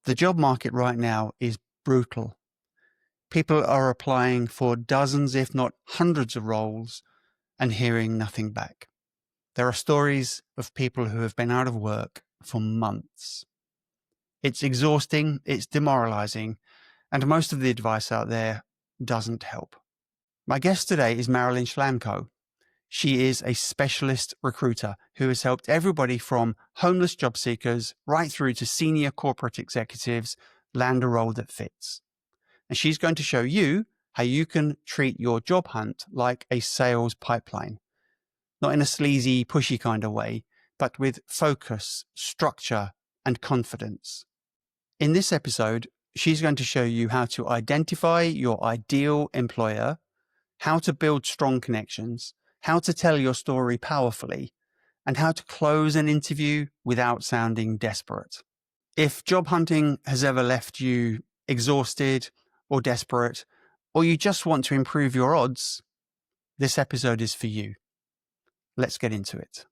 The job market right now is brutal. People are applying for dozens, if not hundreds of roles and hearing nothing back. There are stories of people who have been out of work for months. It's exhausting, it's demoralizing, and most of the advice out there doesn't help. My guest today is Marylin Schlamkow. She is a specialist recruiter who has helped everybody from homeless job seekers right through to senior corporate executives land a role that fits. And she's going to show you how you can treat your job hunt like a sales pipeline, not in a sleazy, pushy kind of way, but with focus, structure, and confidence. In this episode, she's going to show you how to identify your ideal employer, how to build strong connections, how to tell your story powerfully, and how to close an interview without sounding desperate. If job hunting has ever left you exhausted or desperate, or you just want to improve your odds, this episode is for you. Let's get into it.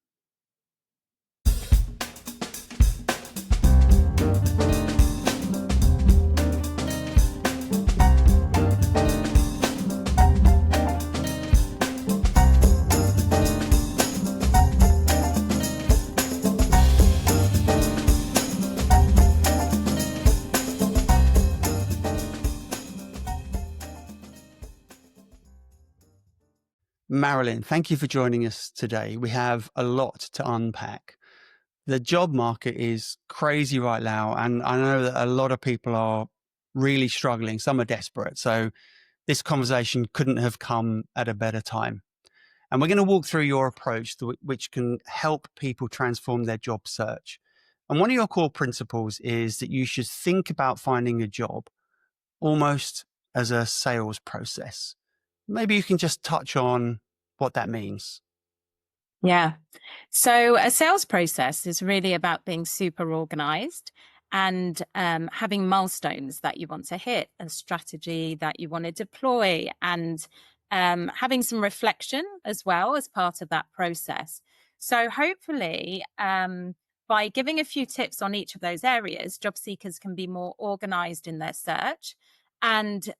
Marylin, thank you for joining us today. We have a lot to unpack. The job market is crazy right now, and I know that a lot of people are really struggling. Some are desperate. So this conversation couldn't have come at a better time. And we're going to walk through your approach, which can help people transform their job search. And one of your core principles is that you should think about finding a job almost as a sales process. Maybe you can just touch on what that means. Yeah. So a sales process is really about being super organized and having milestones that you want to hit, a strategy that you want to deploy, and having some reflection as well as part of that process. So hopefully, by giving a few tips on each of those areas, job seekers can be more organized in their search, and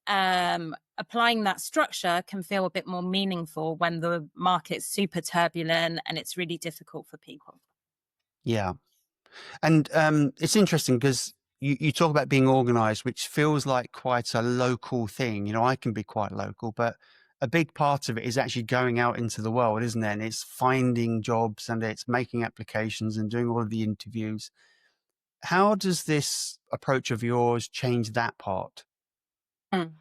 applying that structure can feel a bit more meaningful when the market's super turbulent and it's really difficult for people. Yeah. And it's interesting because you talk about being organized, which feels like quite a local thing. You know, I can be quite local, but a big part of it is actually going out into the world, isn't it? And it's finding jobs and it's making applications and doing all of the interviews. How does this approach of yours change that part? Mm.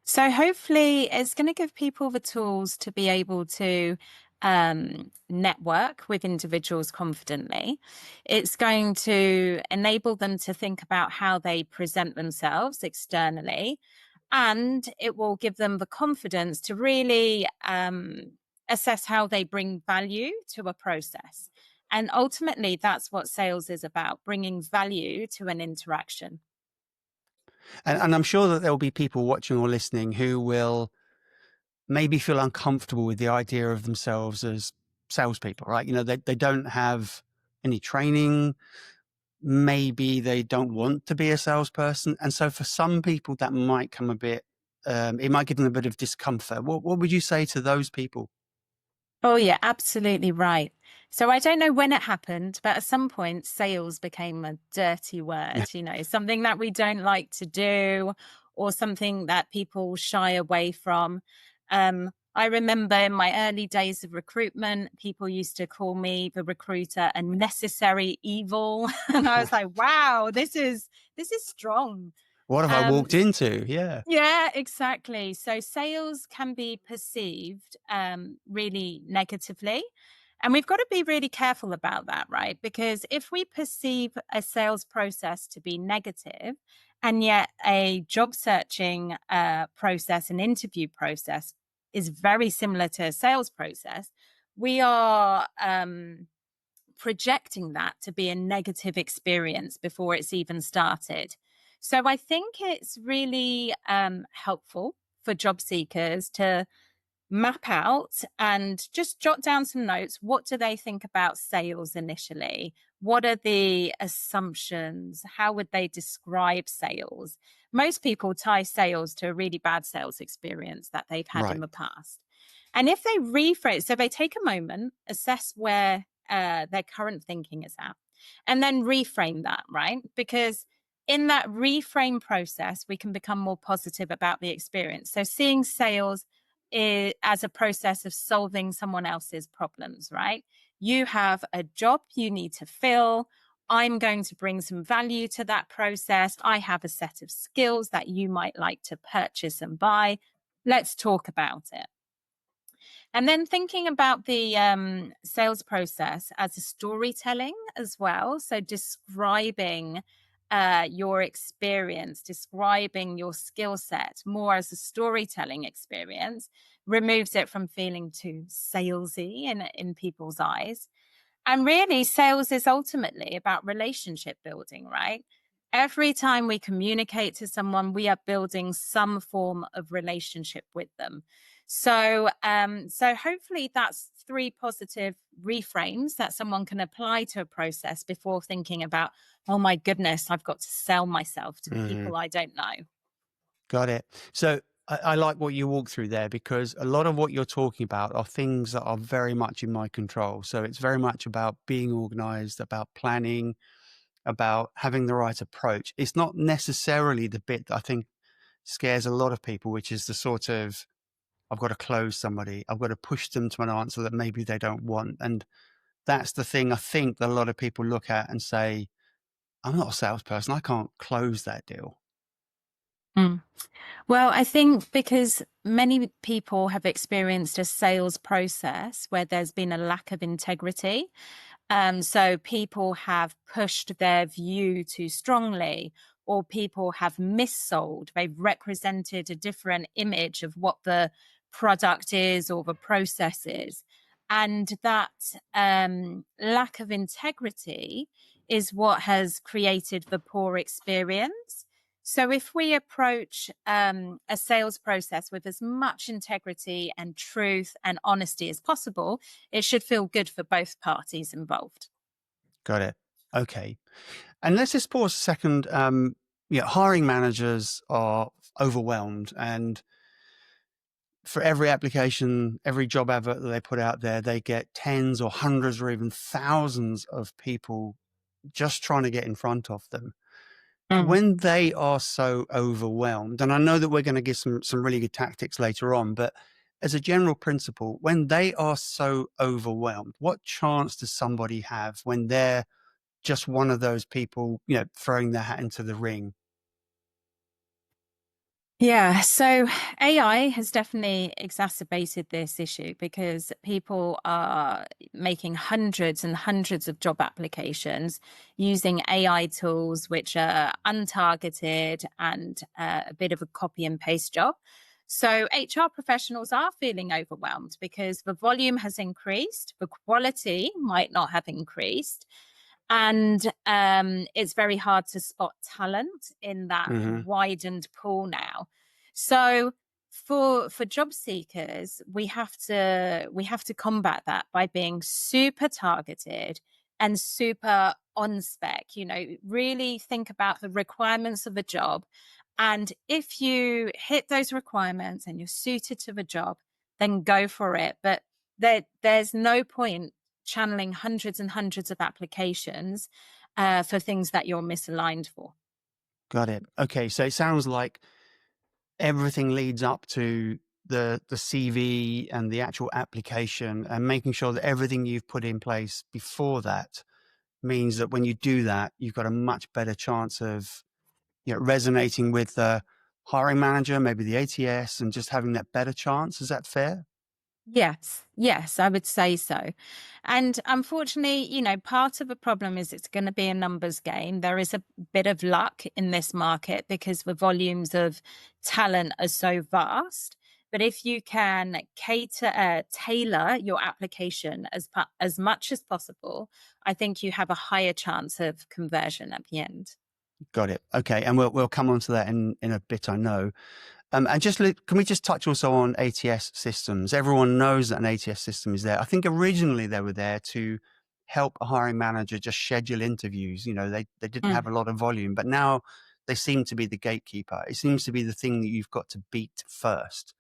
So hopefully it's going to give people the tools to be able to network with individuals confidently. It's going to enable them to think about how they present themselves externally, and it will give them the confidence to really assess how they bring value to a process. And ultimately, that's what sales is about, bringing value to an interaction. And I'm sure that there will be people watching or listening who will maybe feel uncomfortable with the idea of themselves as salespeople, right? You know, they don't have any training. Maybe they don't want to be a salesperson. And so for some people, that might come a bit, it might give them a bit of discomfort. What would you say to those people? Oh, yeah, absolutely right. So I don't know when it happened, but at some point, sales became a dirty word, something that we don't like to do or something that people shy away from. I remember in my early days of recruitment, people used to call me, the recruiter, a necessary evil. And I was like, wow, this is strong. What have I Um, walked into? Yeah. yeah, exactly. So sales can be perceived really negatively. And we've got to be really careful about that, right? Because if we perceive a sales process to be negative, and yet a job searching process, an interview process is very similar to a sales process, we are projecting that to be a negative experience before it's even started. So I think it's really helpful for job seekers to map out and just jot down some notes. What do they think about sales initially? What are the assumptions? How would they describe sales? Most people tie sales to a really bad sales experience that they've had in Right. the past. And if they rephrase, so they take a moment, assess where their current thinking is at, and then reframe that, right? Because in that reframe process, we can become more positive about the experience. So seeing sales as a process of solving someone else's problems, right? You have a job you need to fill. I'm going to bring some value to that process. I have a set of skills that you might like to purchase and buy. Let's talk about it. And then thinking about the sales process as a storytelling as well. So describing your experience, describing your skill set more as a storytelling experience removes it from feeling too salesy in people's eyes. And really, sales is ultimately about relationship building, right? Every time we communicate to someone, we are building some form of relationship with them. So hopefully that's three positive reframes that someone can apply to a process before thinking about, oh my goodness, I've got to sell myself to Mhm. people I don't know. Got it. So I like what you walk through there, because a lot of what you're talking about are things that are very much in my control. So it's very much about being organized, about planning, about having the right approach. It's not necessarily the bit that I think scares a lot of people, which is the sort of, I've got to close somebody, I've got to push them to an answer that maybe they don't want. And that's the thing I think that a lot of people look at and say, I'm not a salesperson, I can't close that deal. Mm. Well, I think because many people have experienced a sales process where there's been a lack of integrity. So people have pushed their view too strongly, or people have missold. They've represented a different image of what the product is or the process is. And that lack of integrity is what has created the poor experience. So, if we approach a sales process with as much integrity and truth and honesty as possible, it should feel good for both parties involved. Got it. Okay. And let's just pause a second. Hiring managers are overwhelmed, and for every application, every job advert that they put out there, they get tens or hundreds or even thousands of people just trying to get in front of them. Mm. When they are so overwhelmed, and I know that we're going to give some really good tactics later on, but as a general principle, when they are so overwhelmed, what chance does somebody have when they're just one of those people, throwing their hat into the ring? Yeah, so AI has definitely exacerbated this issue because people are making hundreds and hundreds of job applications using AI tools which are untargeted and a bit of a copy and paste job. So HR professionals are feeling overwhelmed because the volume has increased, the quality might not have increased. And it's very hard to spot talent in that Hmm. widened pool now. So for job seekers, we have to combat that by being super targeted and super on spec. Really think about the requirements of a job. And if you hit those requirements and you're suited to the job, then go for it. But there's no point channeling hundreds and hundreds of applications for things that you're misaligned for. Got it. Okay, so it sounds like everything leads up to the CV and the actual application, and making sure that everything you've put in place before that means that when you do that, you've got a much better chance of resonating with the hiring manager, maybe the ATS, and just having that better chance. Is that fair? Yes, I would say so. And unfortunately, part of the problem is it's going to be a numbers game. There is a bit of luck in this market because the volumes of talent are so vast. But if you can tailor your application as much as possible, I think you have a higher chance of conversion at the end. Got it. Okay, and we'll come on to that in a bit, I know. And can we just touch also on ATS systems? Everyone knows that an ATS system is there. I think originally they were there to help a hiring manager just schedule interviews. They didn't Mm. have a lot of volume, but now they seem to be the gatekeeper. It seems to be the thing that you've got to beat first.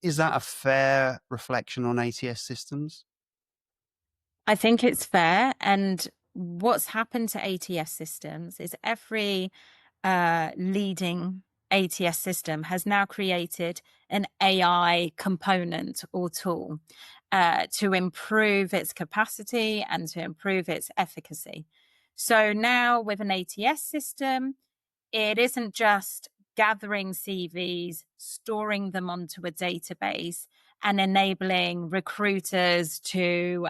Is that a fair reflection on ATS systems? I think it's fair. And what's happened to ATS systems is every leading ATS system has now created an AI component or tool to improve its capacity and to improve its efficacy. So now with an ATS system, it isn't just gathering CVs, storing them onto a database, and enabling recruiters to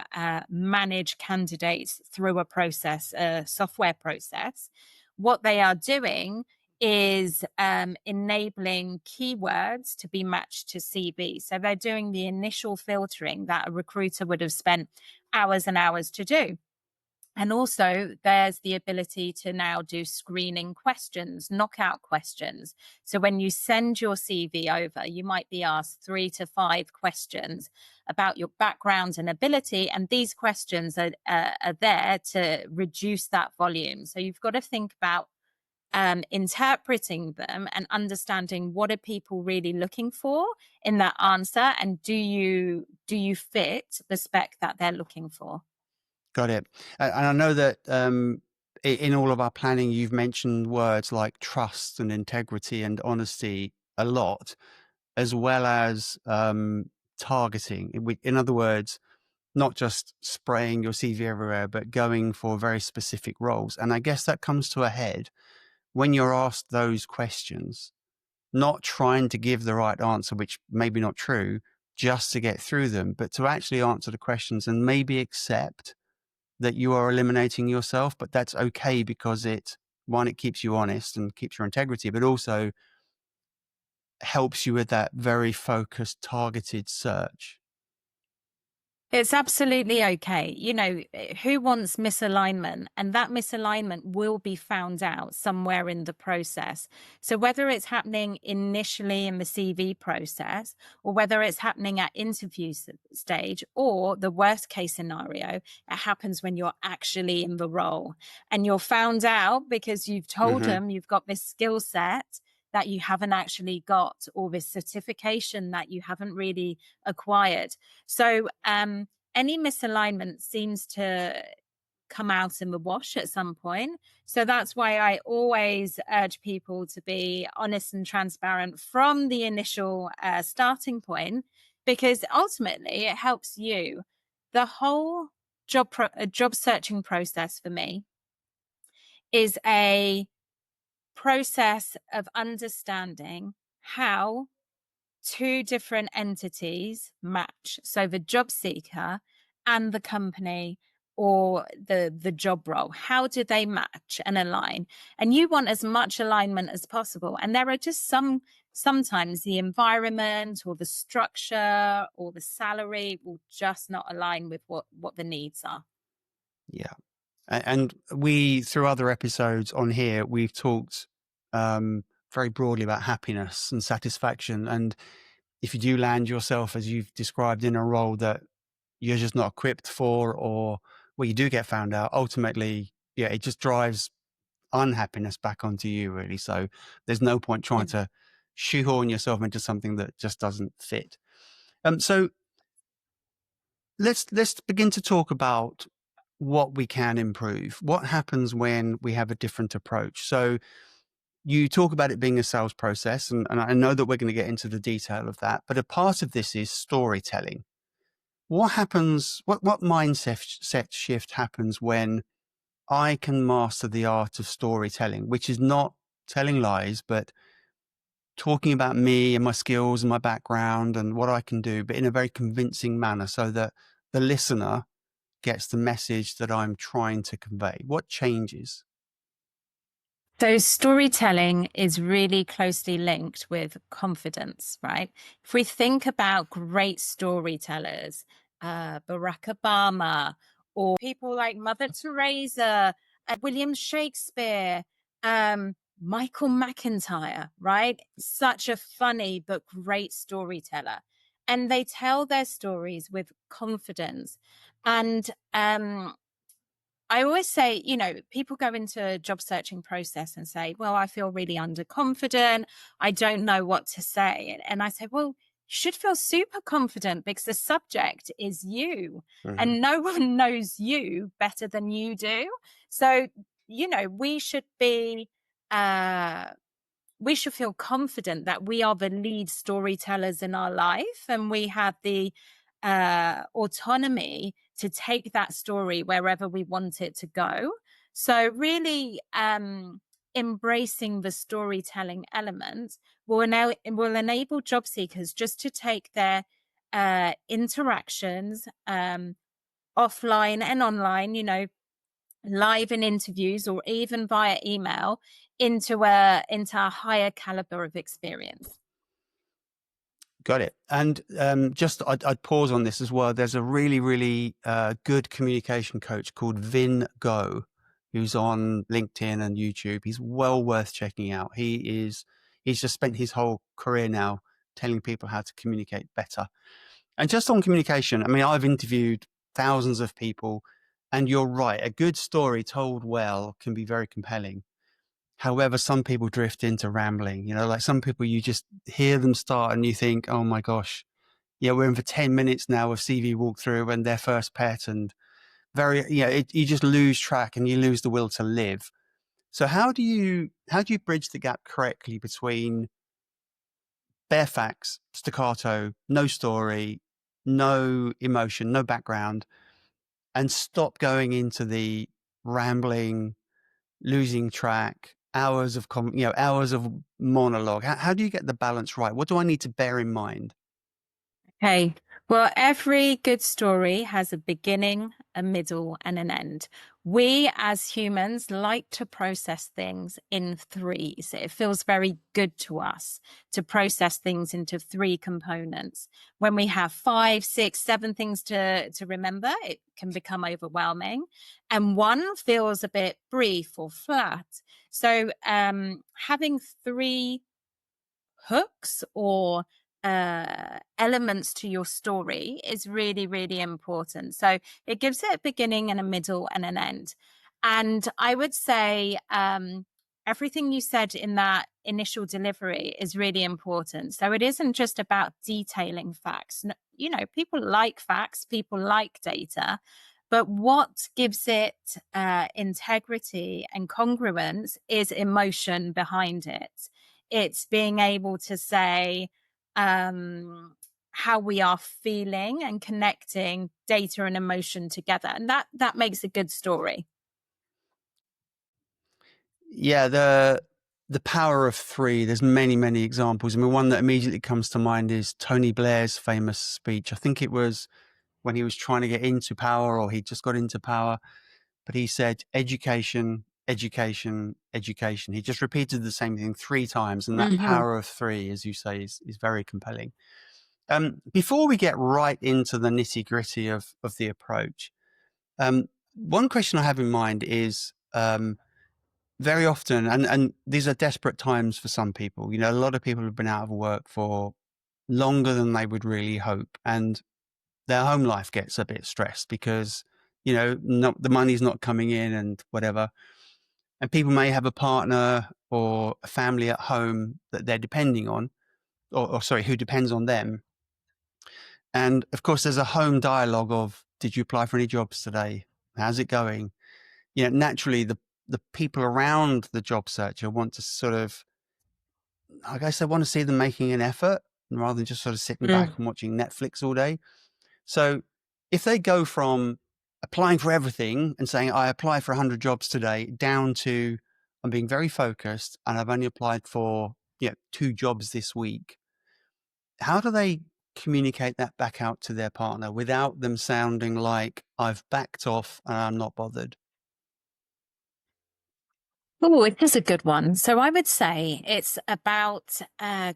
manage candidates through a process, a software process. What they are doing is enabling keywords to be matched to CV. So they're doing the initial filtering that a recruiter would have spent hours and hours to do. And also, there's the ability to now do screening questions, knockout questions. So when you send your CV over, you might be asked 3 to 5 questions about your background and ability. And these questions are there to reduce that volume. So you've got to think about interpreting them and understanding what are people really looking for in that answer, and do you fit the spec that they're looking for. Got it. And I know that in all of our planning, you've mentioned words like trust and integrity and honesty a lot, as well as targeting. In other words, not just spraying your CV everywhere, but going for very specific roles. And I guess that comes to a head when you're asked those questions, not trying to give the right answer, which may be not true, just to get through them, but to actually answer the questions and maybe accept that you are eliminating yourself, but that's okay because it keeps you honest and keeps your integrity, but also helps you with that very focused, targeted search. It's absolutely okay. Who wants misalignment? And that misalignment will be found out somewhere in the process. So whether it's happening initially in the CV process, or whether it's happening at interview stage, or the worst case scenario, it happens when you're actually in the role and you're found out because you've told Mm-hmm. them you've got this skill set that you haven't actually got, or this certification that you haven't really acquired. So any misalignment seems to come out in the wash at some point. So that's why I always urge people to be honest and transparent from the initial starting point, because ultimately it helps you. The whole job searching process for me is a process of understanding how two different entities match. So the job seeker and the company or the job role. How do they match and align? And you want as much alignment as possible. And there are just sometimes the environment or the structure or the salary will just not align with what the needs are. Yeah. And we, through other episodes on here, we've talked very broadly about happiness and satisfaction. And if you do land yourself, as you've described, in a role that you're just not equipped for, or where you do get found out, ultimately, yeah, it just drives unhappiness back onto you, really. So there's no point trying to shoehorn yourself into something that just doesn't fit. So let's begin to talk about what we can improve. What happens when we have a different approach? So you talk about it being a sales process, and I know that we're going to get into the detail of that, but a part of this is storytelling. What happens, what mindset shift happens when I can master the art of storytelling, which is not telling lies, but talking about me and my skills and my background and what I can do, but in a very convincing manner so that the listener gets the message that I'm trying to convey? What changes? So storytelling is really closely linked with confidence, right? If we think about great storytellers, Barack Obama, or people like Mother Teresa, William Shakespeare, Michael McIntyre, right? Such a funny but great storyteller. And they tell their stories with confidence. And I always say, people go into a job searching process and say, well, I feel really underconfident. I don't know what to say. And I say, well, you should feel super confident because the subject is you Mhm. and no one knows you better than you do. So, we should be, we should feel confident that we are the lead storytellers in our life and we have the autonomy to take that story wherever we want it to go. So, really, embracing the storytelling element will enable job seekers just to take their interactions, offline and online, live in interviews or even via email into a higher caliber of experience. Got it. And just I'd pause on this as well. There's a really, really good communication coach called Vin Go, who's on LinkedIn and YouTube. He's well worth checking out. He's just spent his whole career now telling people how to communicate better. And just on communication, I mean, I've interviewed thousands of people, and you're right. A good story told well can be very compelling. However, some people drift into rambling, like some people you just hear them start and you think, oh my gosh, yeah, we're in for 10 minutes now of CV walkthrough and their first pet and you just lose track and you lose the will to live. So how do you bridge the gap correctly between bare facts, staccato, no story, no emotion, no background, and stop going into the rambling, losing track, hours of monologue? How do you get the balance right? What do I need to bear in mind? Okay. Well, every good story has a beginning, a middle, and an end. We as humans like to process things in threes. It feels very good to us to process things into three components. When we have 5, 6, 7 things to remember, it can become overwhelming. And one feels a bit brief or flat. So having three hooks or elements to your story is really, really important. So it gives it a beginning and a middle and an end. And I would say everything you said in that initial delivery is really important. So it isn't just about detailing facts. People like facts, people like data. But what gives it integrity and congruence is emotion behind it. It's being able to say how we are feeling and connecting data and emotion together, and that makes a good story. Yeah, the power of three. There's many, many examples. I mean, one that immediately comes to mind is Tony Blair's famous speech. I think it was when he was trying to get into power, or he just got into power. But he said, education, education, education. He just repeated the same thing 3 times. And that Mm-hmm. power of three, as you say, is very compelling. Before we get right into the nitty gritty of the approach, one question I have in mind is very often, and these are desperate times for some people. A lot of people have been out of work for longer than they would really hope. And their home life gets a bit stressed because, the money's not coming in and whatever. And people may have a partner or a family at home that they're depending on, or sorry, who depends on them. And of course, there's a home dialogue of, did you apply for any jobs today? How's it going? Naturally, the people around the job searcher want to sort of, I guess they want to see them making an effort rather than just sort of sitting back and watching Netflix all day. So if they go from applying for everything and saying, I apply for 100 jobs today, down to I'm being very focused and I've only applied for 2 jobs this week, how do they communicate that back out to their partner without them sounding like I've backed off and I'm not bothered? Oh, it is a good one. So I would say it's about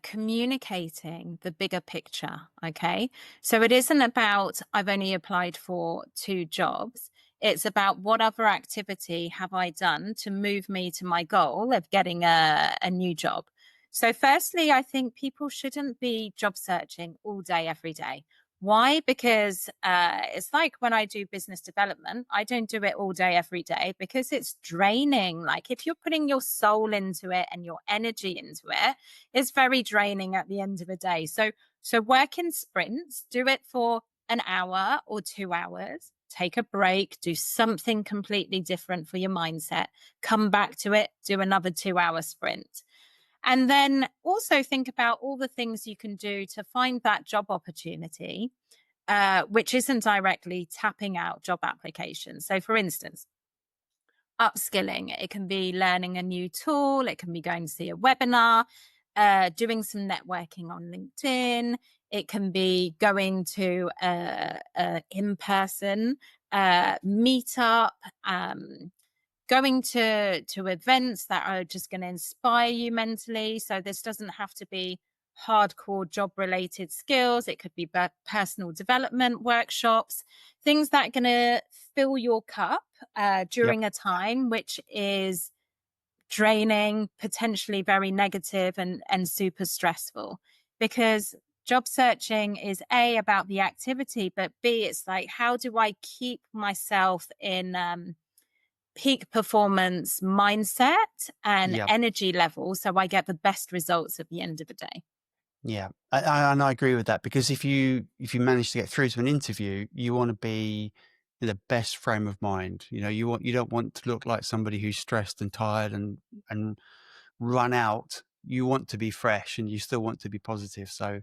communicating the bigger picture. Okay. So it isn't about I've only applied for 2 jobs. It's about what other activity have I done to move me to my goal of getting a new job. So, firstly, I think people shouldn't be job searching all day, every day. Why? Because it's like when I do business development, I don't do it all day, every day, because it's draining. Like if you're putting your soul into it and your energy into it, it's very draining at the end of the day. So work in sprints, do it for an hour or 2 hours, take a break, do something completely different for your mindset, come back to it, do another 2 hour sprint. And then also think about all the things you can do to find that job opportunity, which isn't directly tapping out job applications. So, for instance, upskilling, it can be learning a new tool, it can be going to see a webinar, doing some networking on LinkedIn, it can be going to a in-person meetup, going to events that are just going to inspire you mentally. So this doesn't have to be hardcore job related skills. It could be personal development workshops, things that are going to fill your cup Yep. during a time which is draining, potentially very negative and super stressful. Because job searching is A, about the activity, but B, it's like, how do I keep myself in peak performance mindset and Yep. energy level so I get the best results at the end of the day? Yeah, and I agree with that, because if you manage to get through to an interview, you want to be in the best frame of mind. You know, you don't want to look like somebody who's stressed and tired and run out. You want to be fresh, and you still want to be positive. So,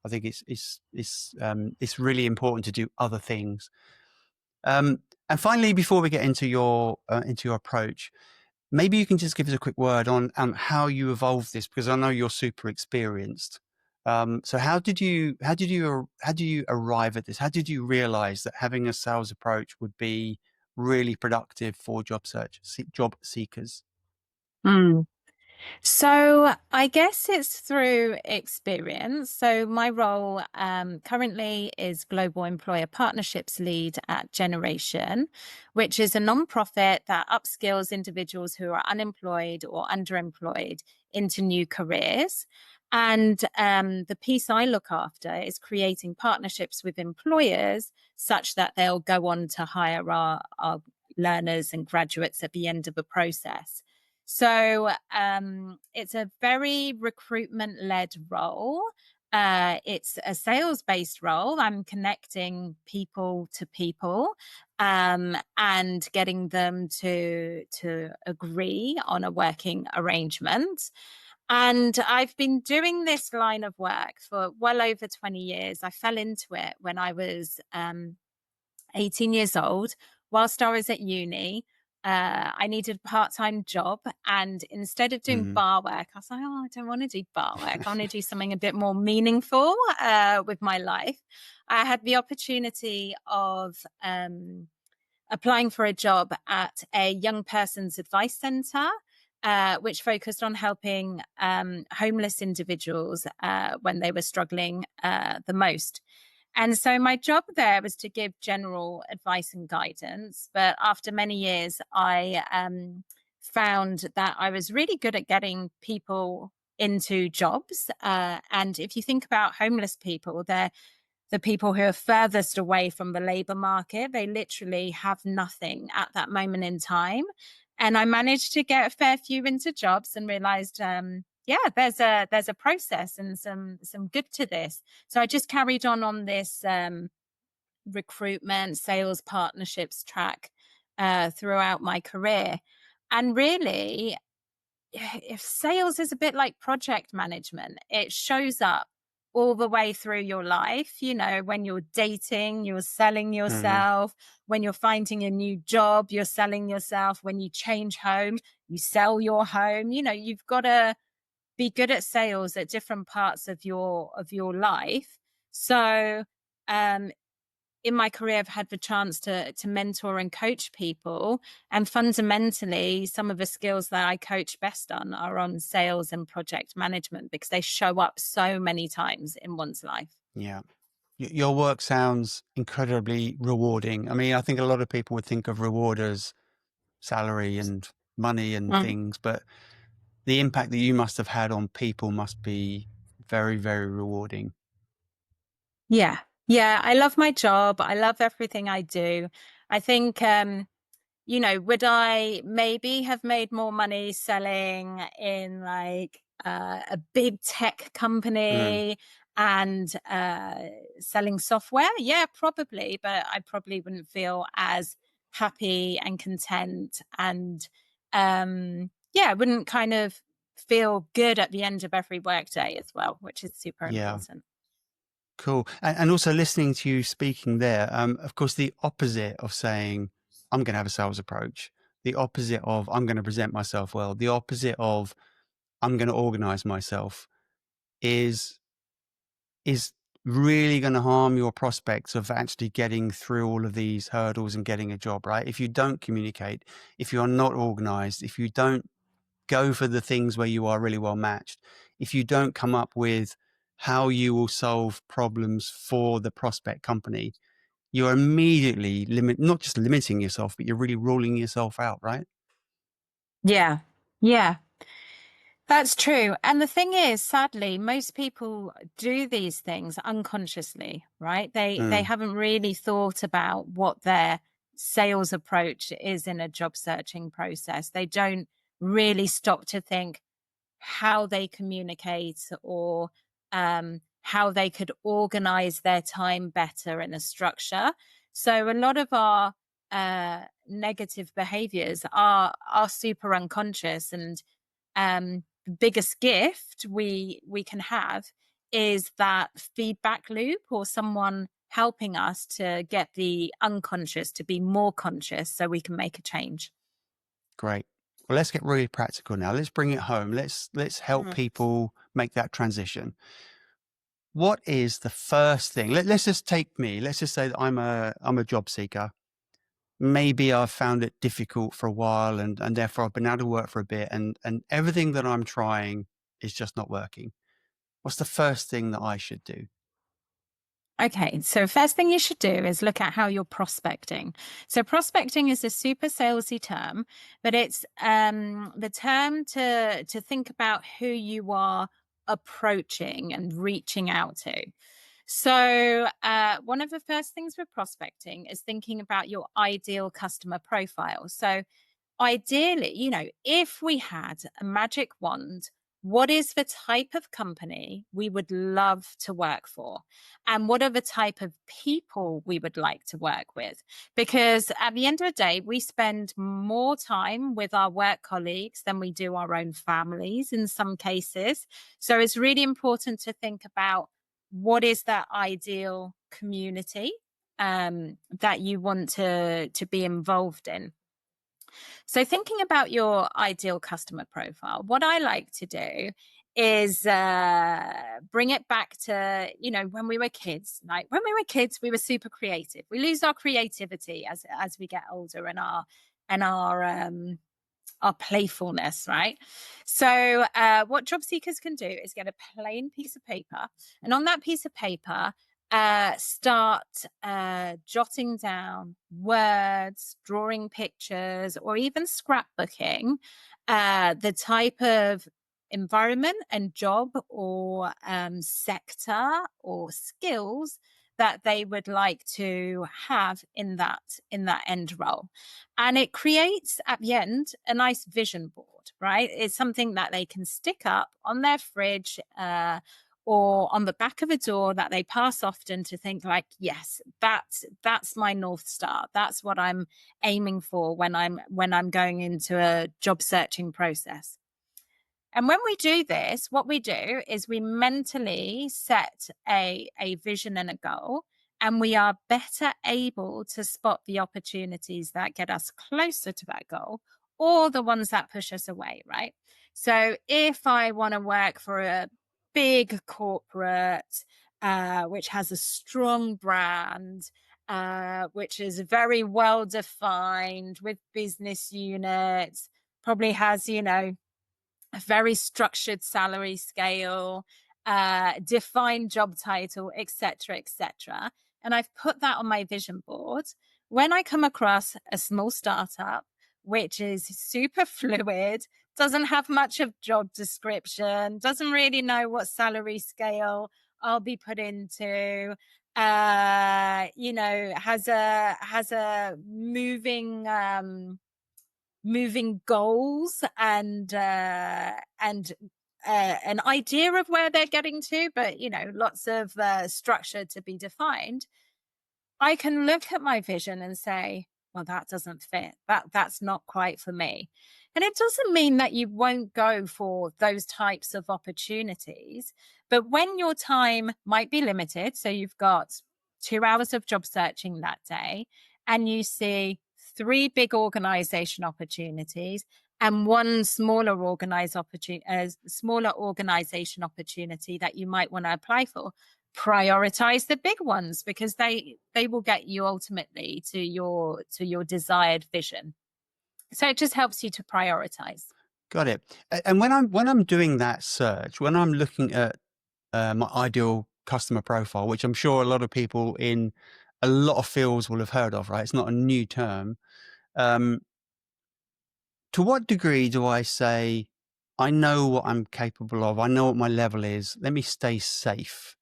I think it's really important to do other things. And finally, before we get into your approach, maybe you can just give us a quick word on how you evolved this, because I know you're super experienced. So how did you arrive at this? How did you realize that having a sales approach would be really productive for job seekers? Mm. So I guess it's through experience. So my role currently is Global Employer Partnerships Lead at Generation, which is a nonprofit that upskills individuals who are unemployed or underemployed into new careers. And the piece I look after is creating partnerships with employers such that they'll go on to hire our learners and graduates at the end of the process. So it's a very recruitment led role. It's a sales based role. I'm connecting people to people and getting them to agree on a working arrangement. And I've been doing this line of work for well over 20 years. I fell into it when I was 18 years old, whilst I was at uni. I needed a part time job. And instead of doing Hmm. bar work, I was like, oh, I don't want to do bar work. I want to do something a bit more meaningful with my life. I had the opportunity of applying for a job at a young person's advice centre. Which focused on helping homeless individuals when they were struggling the most. And so my job there was to give general advice and guidance. But after many years, I found that I was really good at getting people into jobs. And if you think about homeless people, they're the people who are furthest away from the labor market. They literally have nothing at that moment in time. And I managed to get a fair few into jobs and realized, yeah, there's a process and some good to this. So I just carried on this recruitment, sales, partnerships track throughout my career. And really, if sales is a bit like project management, it shows up all the way through your life. You know, when you're dating, you're selling Hmm. yourself. When you're finding a new job, you're selling yourself. When you change home, you sell your home. You know, you've got to be good at sales at different parts of your life. So um in my career, I've had the chance to mentor and coach people. And fundamentally, some of the skills that I coach best on are on sales and project management because they show up so many times in one's life. Yeah. Your work sounds incredibly rewarding. I mean, I think a lot of people would think of reward as salary and money and Mm. things, but the impact that you must have had on people must be very, very rewarding. Yeah. Yeah, I love my job. I love everything I do. I think, would I maybe have made more money selling in like a big tech Mm, company and selling software? Yeah, probably, but I probably wouldn't feel as happy and content and yeah, I wouldn't kind of feel good at the end of every workday as well, which is super yeah. important. Cool. And also listening to you speaking there, of course, the opposite of saying, I'm going to have a sales approach, the opposite of, I'm going to present myself well, the opposite of, I'm going to organize myself is, is really going to harm your prospects of actually getting through all of these hurdles and getting a job, right? If you don't communicate, if you're not organized, if you don't go for the things where you are really well matched, if you don't come up with how you will solve problems for the prospect company, you're immediately not just limiting yourself, but you're really ruling yourself out, right? Yeah. Yeah. That's true. And the thing is, sadly, most people do these things unconsciously, right? They Mm, haven't really thought about what their sales approach is in a job searching process. They don't really stop to think how they communicate or how they could organize their time better in a structure. So a lot of our negative behaviors are super unconscious, and the biggest gift we can have is that feedback loop or someone helping us to get the unconscious to be more conscious so we can make a change. great. Well, let's get really practical now. Let's bring it home. Let's help Mm. people make that transition. What is the first thing? Let's just take me. Let's just say that I'm a job seeker. Maybe I've found it difficult for a while, and therefore I've been out of work for a bit, and everything that I'm trying is just not working. What's the first thing that I should do? Okay, so first thing you should do is look at how you're prospecting. So prospecting is a super salesy term, but it's the term to think about who you are approaching and reaching out to. So one of the first things with prospecting is thinking about your ideal customer profile. So ideally, if we had a magic wand, what is the type of company we would love to work for? And what are the type of people we would like to work with? Because at the end of the day, we spend more time with our work colleagues than we do our own families in some cases. So it's really important to think about what is that ideal community that you want to be involved in. So, thinking about your ideal customer profile, what I like to do is bring it back to when we were kids. Like when we were kids, we were super creative. We lose our creativity as we get older, and our playfulness, right? So, what job seekers can do is get a plain piece of paper, and on that piece of paper, start jotting down words, drawing pictures, or even scrapbooking the type of environment and job or sector or skills that they would like to have in that end role. And it creates at the end a nice vision board, right? It's something that they can stick up on their fridge or on the back of a door that they pass often to think like, yes, that's my North Star. That's what I'm aiming for when I'm going into a job searching process. And when we do this, what we do is we mentally set a vision and a goal, and we are better able to spot the opportunities that get us closer to that goal or the ones that push us away, right? So if I want to work for a big corporate, which has a strong brand, which is very well defined with business units, probably has, a very structured salary scale, defined job title, etc., etc. And I've put that on my vision board. When I come across a small startup, which is super fluid, doesn't have much of job description, doesn't really know what salary scale I'll be put into, has a moving goals and an idea of where they're getting to, but lots of structure to be defined. I can look at my vision and say, well, that doesn't fit. That's not quite for me. And it doesn't mean that you won't go for those types of opportunities. But when your time might be limited, so you've got 2 hours of job searching that day, and you see three big organization opportunities and one smaller organization opportunity that you might want to apply for, prioritize the big ones because they will get you ultimately to your desired vision. So it just helps you to prioritize. Got it. And when I'm doing that search, when I'm looking at my ideal customer profile, which I'm sure a lot of people in a lot of fields will have heard of, right? It's not a new term. Um, to what degree do I say, I know what I'm capable of, I know what my level is, let me stay safe?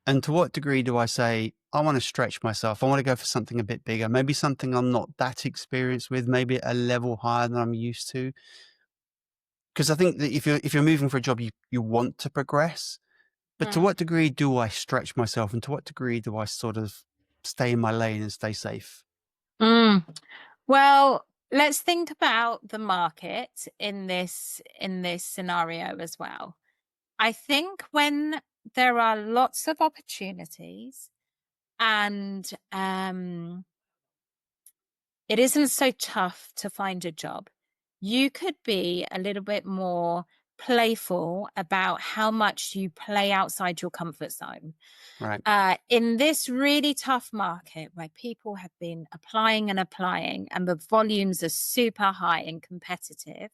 And to what degree do I say, I want to stretch myself, I want to go for something a bit bigger, maybe something I'm not that experienced with, maybe a level higher than I'm used to? Because I think that if you're moving for a job, you want to progress, but to Mm. what degree do I stretch myself, and to what degree do I sort of stay in my lane and stay safe? Mm. Well, let's think about the market in this scenario as well. I think when there are lots of opportunities and it isn't so tough to find a job, you could be a little bit more playful about how much you play outside your comfort zone. Right. In this really tough market where people have been applying and applying and the volumes are super high and competitive,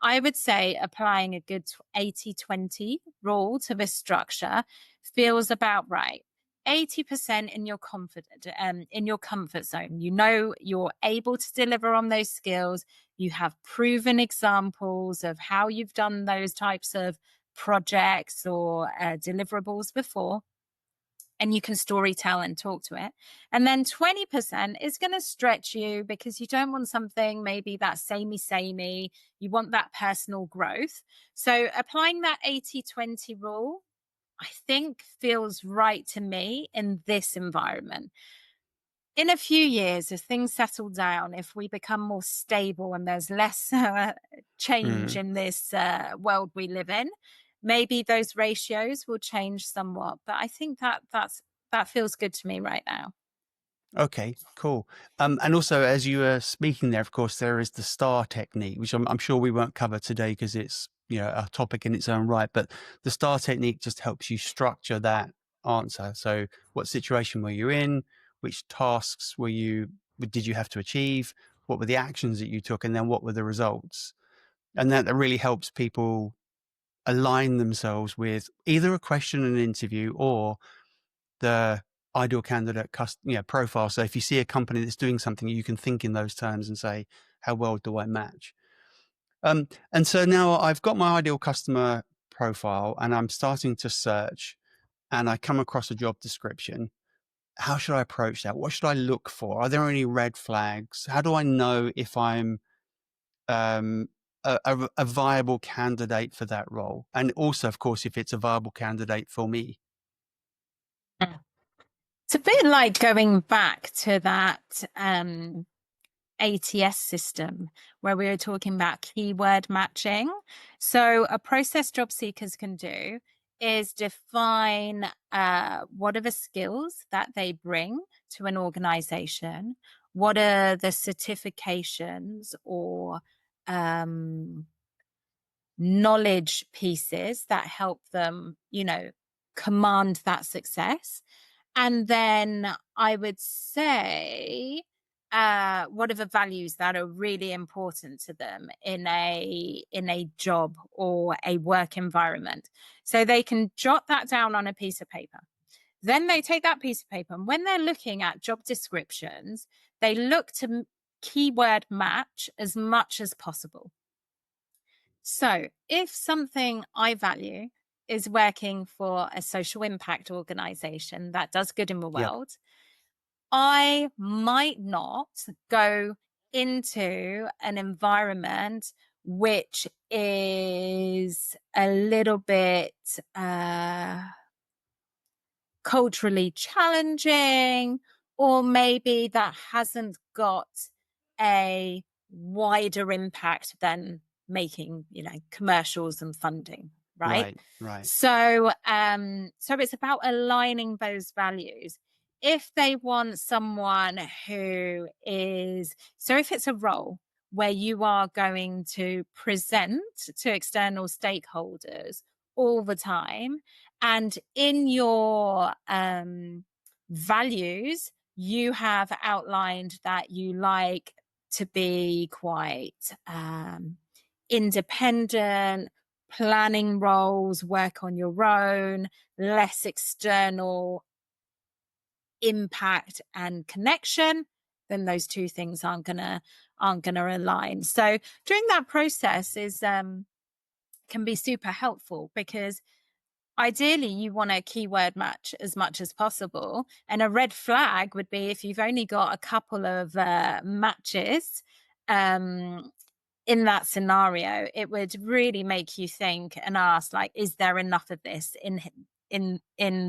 I would say applying a good 80-20 rule to this structure feels about right. 80% in your comfort zone. You know you're able to deliver on those skills. You have proven examples of how you've done those types of projects or deliverables before, and you can story tell and talk to it. And then 20% is going to stretch you because you don't want something maybe that samey. You want that personal growth. So applying that 80-20 rule, I think feels right to me in this environment. In a few years, as things settle down, if we become more stable and there's less change Mm. in this world we live in, maybe those ratios will change somewhat. But I think that feels good to me right now. Okay, cool. And also, as you were speaking there, of course, there is the STAR technique, which I'm sure we won't cover today because it's a topic in its own right. But the STAR technique just helps you structure that answer. So, what situation were you in? Which tasks did you have to achieve? What were the actions that you took? And then what were the results? And that really helps people align themselves with either a question in an interview or the ideal candidate profile. So if you see a company that's doing something, you can think in those terms and say, how well do I match? And so now I've got my ideal customer profile and I'm starting to search and I come across a job description. How should I approach that? What should I look for? Are there any red flags? How do I know if I'm um, a viable candidate for that role? And also, of course, if it's a viable candidate for me. Mm. It's a bit like going back to that ATS system where we were talking about keyword matching. So, a process job seekers can do is define what are the skills that they bring to an organization, what are the certifications or knowledge pieces that help them, command that success. And then I would say, what are the values that are really important to them in a job or a work environment? So they can jot that down on a piece of paper. Then they take that piece of paper, and when they're looking at job descriptions, they look to keyword match as much as possible. So if something I value is working for a social impact organization that does good in the Yep. world, I might not go into an environment which is a little bit culturally challenging, or maybe that hasn't got a wider impact than making, commercials and funding, right? Right. Right. So it's about aligning those values. If they want someone who is, so if it's a role where you are going to present to external stakeholders all the time, and in your values, you have outlined that you like to be quite independent, planning roles, work on your own, less external impact and connection, then those two things aren't gonna align. So during that process is can be super helpful, because ideally you want a keyword match as much as possible, and a red flag would be if you've only got a couple of matches in that scenario. It would really make you think and ask, like, is there enough of this in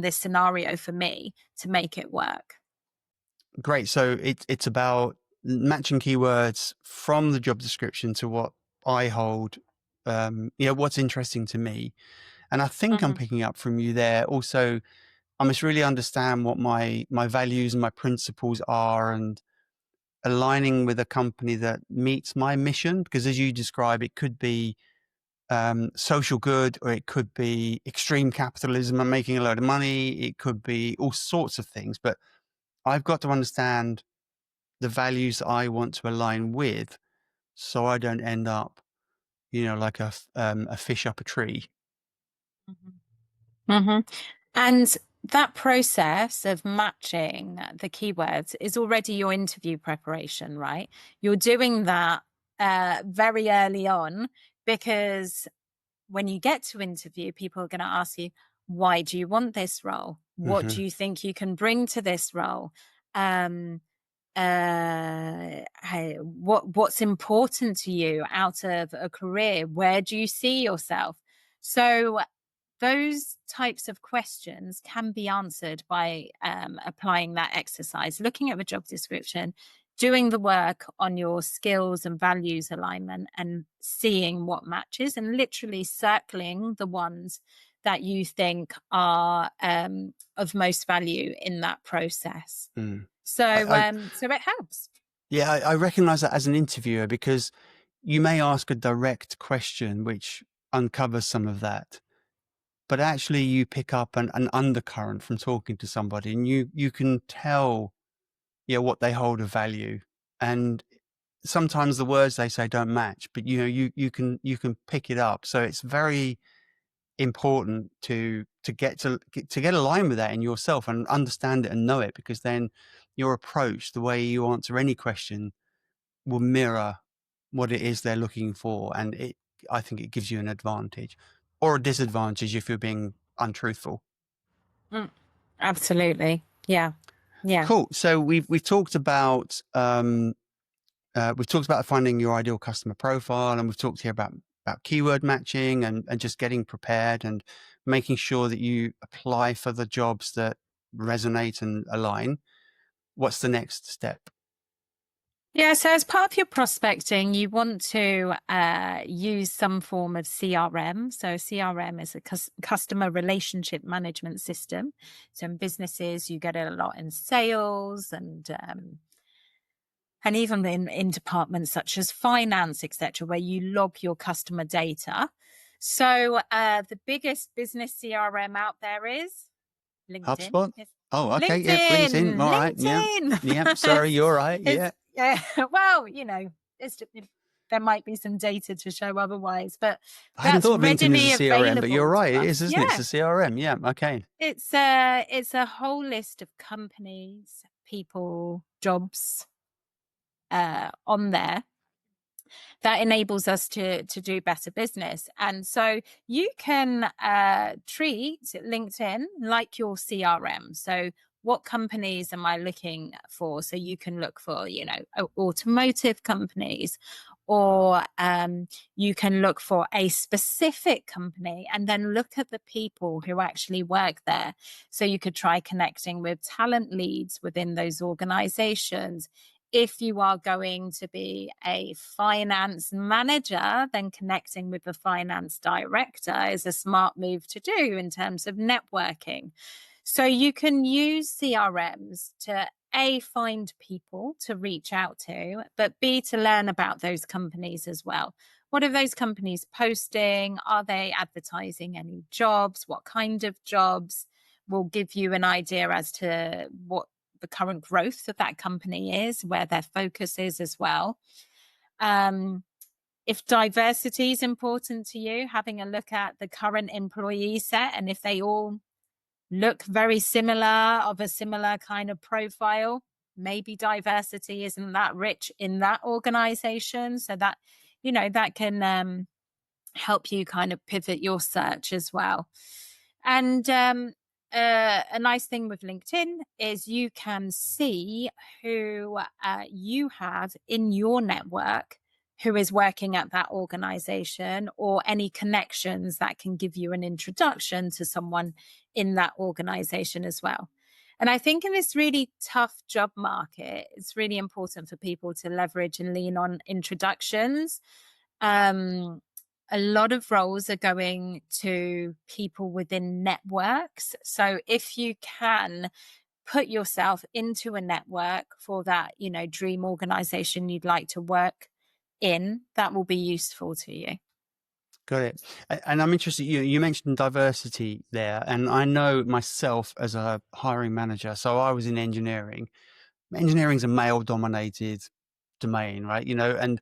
this scenario for me to make it work? Great. So it's about matching keywords from the job description to what I hold, what's interesting to me. And I think I'm Mm-hmm. picking up from you there. Also, I must really understand what my values and my principles are, and aligning with a company that meets my mission. Because as you describe, it could be social good, or it could be extreme capitalism and making a load of money. It could be all sorts of things. But I've got to understand the values I want to align with, so I don't end up, like a fish up a tree. Mm-hmm. Mm-hmm. And that process of matching the keywords is already your interview preparation, right? You're doing that very early on, because when you get to interview, people are going to ask you, why do you want this role? What Hmm. do you think you can bring to this role? Um, what's important to you out of a career? Where do you see yourself? So those types of questions can be answered by applying that exercise, looking at the job description, doing the work on your skills and values alignment, and seeing what matches, and literally circling the ones that you think are of most value in that process. Mm. So, I, I so it helps. yeah, I recognize that as an interviewer, because you may ask a direct question which uncovers some of that, but actually you pick up an undercurrent from talking to somebody, and you can tell, what they hold of value. And sometimes the words they say don't match, but you can pick it up. So it's very important to get aligned with that in yourself and understand it and know it, because then your approach, the way you answer any question, will mirror what it is they're looking for. And I think it gives you an advantage or a disadvantage if you're being untruthful. Mm, absolutely. Yeah. Yeah. Cool. So we've talked about finding your ideal customer profile, and we've talked here about keyword matching, and just getting prepared and making sure that you apply for the jobs that resonate and align. What's the next step? Yeah, so as part of your prospecting, you want to use some form of CRM. So CRM is a customer relationship management system. So in businesses, you get it a lot in sales, and even in departments such as finance, etc., where you log your customer data. So the biggest business CRM out there is LinkedIn. HubSpot? Yes. Oh, okay. Yep. LinkedIn. LinkedIn. All right. Yeah. Yeah. LinkedIn. Sorry. You're right. It's Yeah. yeah. Well, it's there might be some data to show otherwise, but I hadn't that's thought of LinkedIn as a readily CRM, but you're available right. to It us. is, isn't it? It's Yeah. a CRM. Yeah. Okay. It's a whole list of companies, people, jobs on there. that enables us to do better business. And so you can treat LinkedIn like your CRM. So what companies am I looking for? So you can look for, automotive companies, or you can look for a specific company and then look at the people who actually work there. So you could try connecting with talent leads within those organizations. If you are going to be a finance manager, then connecting with the finance director is a smart move to do in terms of networking. So you can use CRMs to A, find people to reach out to, but B, to learn about those companies as well. What are those companies posting? Are they advertising any jobs? What kind of jobs? Will give you an idea as to what the current growth of that company is, where their focus is as well. If diversity is important to you, having a look at the current employee set, and if they all look very similar, of a similar kind of profile, maybe diversity isn't that rich in that organization. So that, that can help you kind of pivot your search as well. And a nice thing with LinkedIn is you can see who you have in your network who is working at that organization, or any connections that can give you an introduction to someone in that organization as well. And I think in this really tough job market, it's really important for people to leverage and lean on introductions. A lot of roles are going to people within networks. So if you can put yourself into a network for that, dream organization you'd like to work in, that will be useful to you. Got it. And I'm interested, you mentioned diversity there, and I know myself as a hiring manager. So I was in engineering. Engineering's a male dominated domain, right? And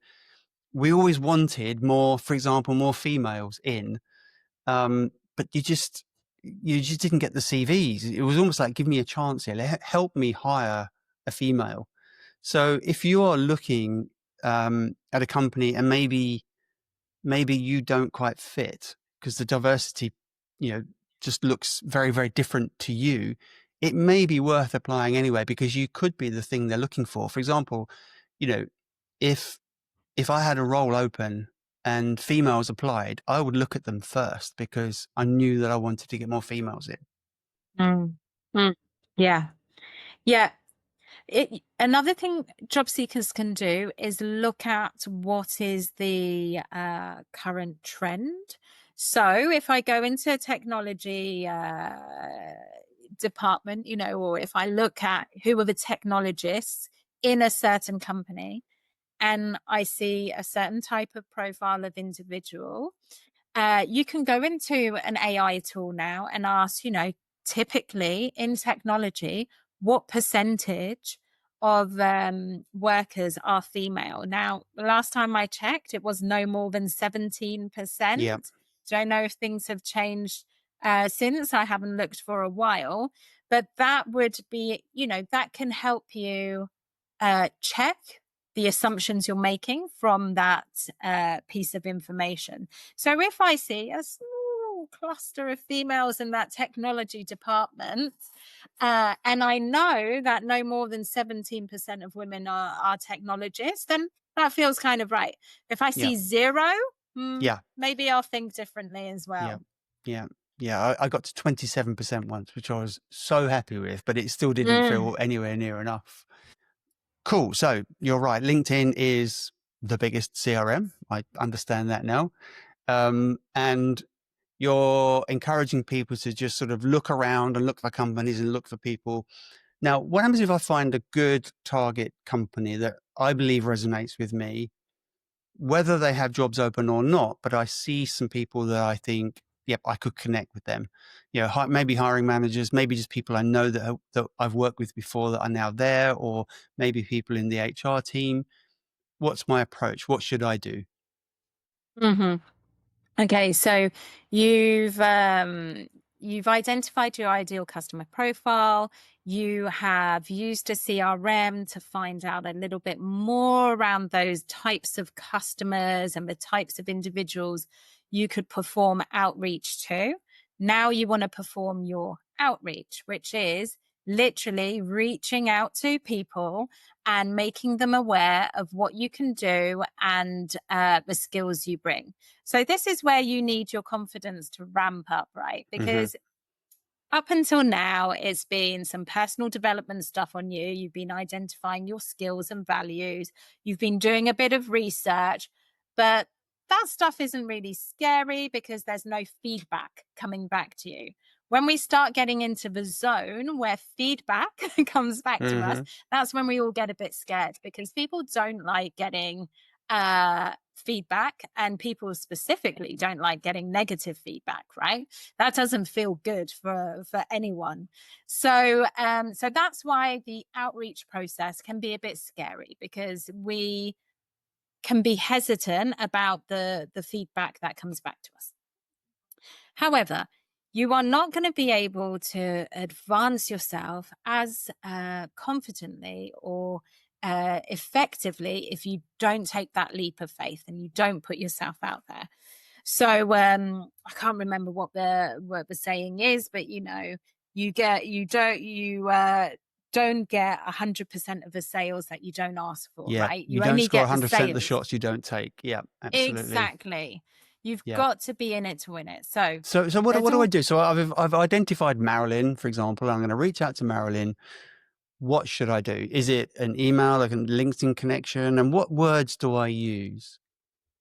we always wanted more, for example, more females in, but you just didn't get the CVs. It was almost like, give me a chance here, help me hire a female. So if you are looking at a company and maybe you don't quite fit because the diversity, just looks very, very different to you, it may be worth applying anyway, because you could be the thing they're looking for. For example, if I had a role open and females applied, I would look at them first because I knew that I wanted to get more females in. Mm. Mm. Yeah. Yeah. Another thing job seekers can do is look at what is the current trend. So if I go into a technology department, or if I look at who are the technologists in a certain company, and I see a certain type of profile of individual, you can go into an AI tool now and ask, typically in technology, what percentage of workers are female? Now, the last time I checked, it was no more than 17%. Yeah. Don't know if things have changed since. I haven't looked for a while, but that would be, that can help you check the assumptions you're making from that piece of information. So if I see a small cluster of females in that technology department, and I know that no more than 17% of women are technologists, then that feels kind of right. If I Yeah. see zero, Yeah. maybe I'll think differently as well. Yeah. Yeah. I got to 27% once, which I was so happy with, but it still didn't Mm. feel anywhere near enough. Cool. So you're right. LinkedIn is the biggest CRM. I understand that now. And you're encouraging people to just sort of look around and look for companies and look for people. Now, what happens if I find a good target company that I believe resonates with me, whether they have jobs open or not, but I see some people that I think, yep, I could connect with them. Maybe hiring managers, maybe just people I know that I've worked with before that are now there, or maybe people in the HR team. What's my approach? What should I do? Mm-hmm. Okay, so you've you've identified your ideal customer profile. You have used a CRM to find out a little bit more around those types of customers and the types of individuals you could perform outreach to. Now you want to perform your outreach, which is literally reaching out to people and making them aware of what you can do and the skills you bring. So this is where you need your confidence to ramp up, right? Hmm. Because up until now, it's been some personal development stuff on you. You've been identifying your skills and values. You've been doing a bit of research, but that stuff isn't really scary because there's no feedback coming back to you. When we start getting into the zone where feedback comes back to us, Hmm. that's when we all get a bit scared because people don't like getting feedback, and people specifically don't like getting negative feedback, right? That doesn't feel good for anyone. So so that's why the outreach process can be a bit scary because we can be hesitant about the feedback that comes back to us. However, you are not going to be able to advance yourself as confidently or effectively if you don't take that leap of faith and you don't put yourself out there. So I can't remember what the saying is, but you don't get 100% of the sales that you don't ask for, Yeah. right? You You don't only score get the 100% of the sales. shots you don't take. Yeah, absolutely. Exactly. You've Yeah. got to be in it to win it. So So what there's do I all do? So I've identified Marilyn, for example. I'm going to reach out to Marilyn. What should I do? Is it an email, like a LinkedIn connection? And what words do I use?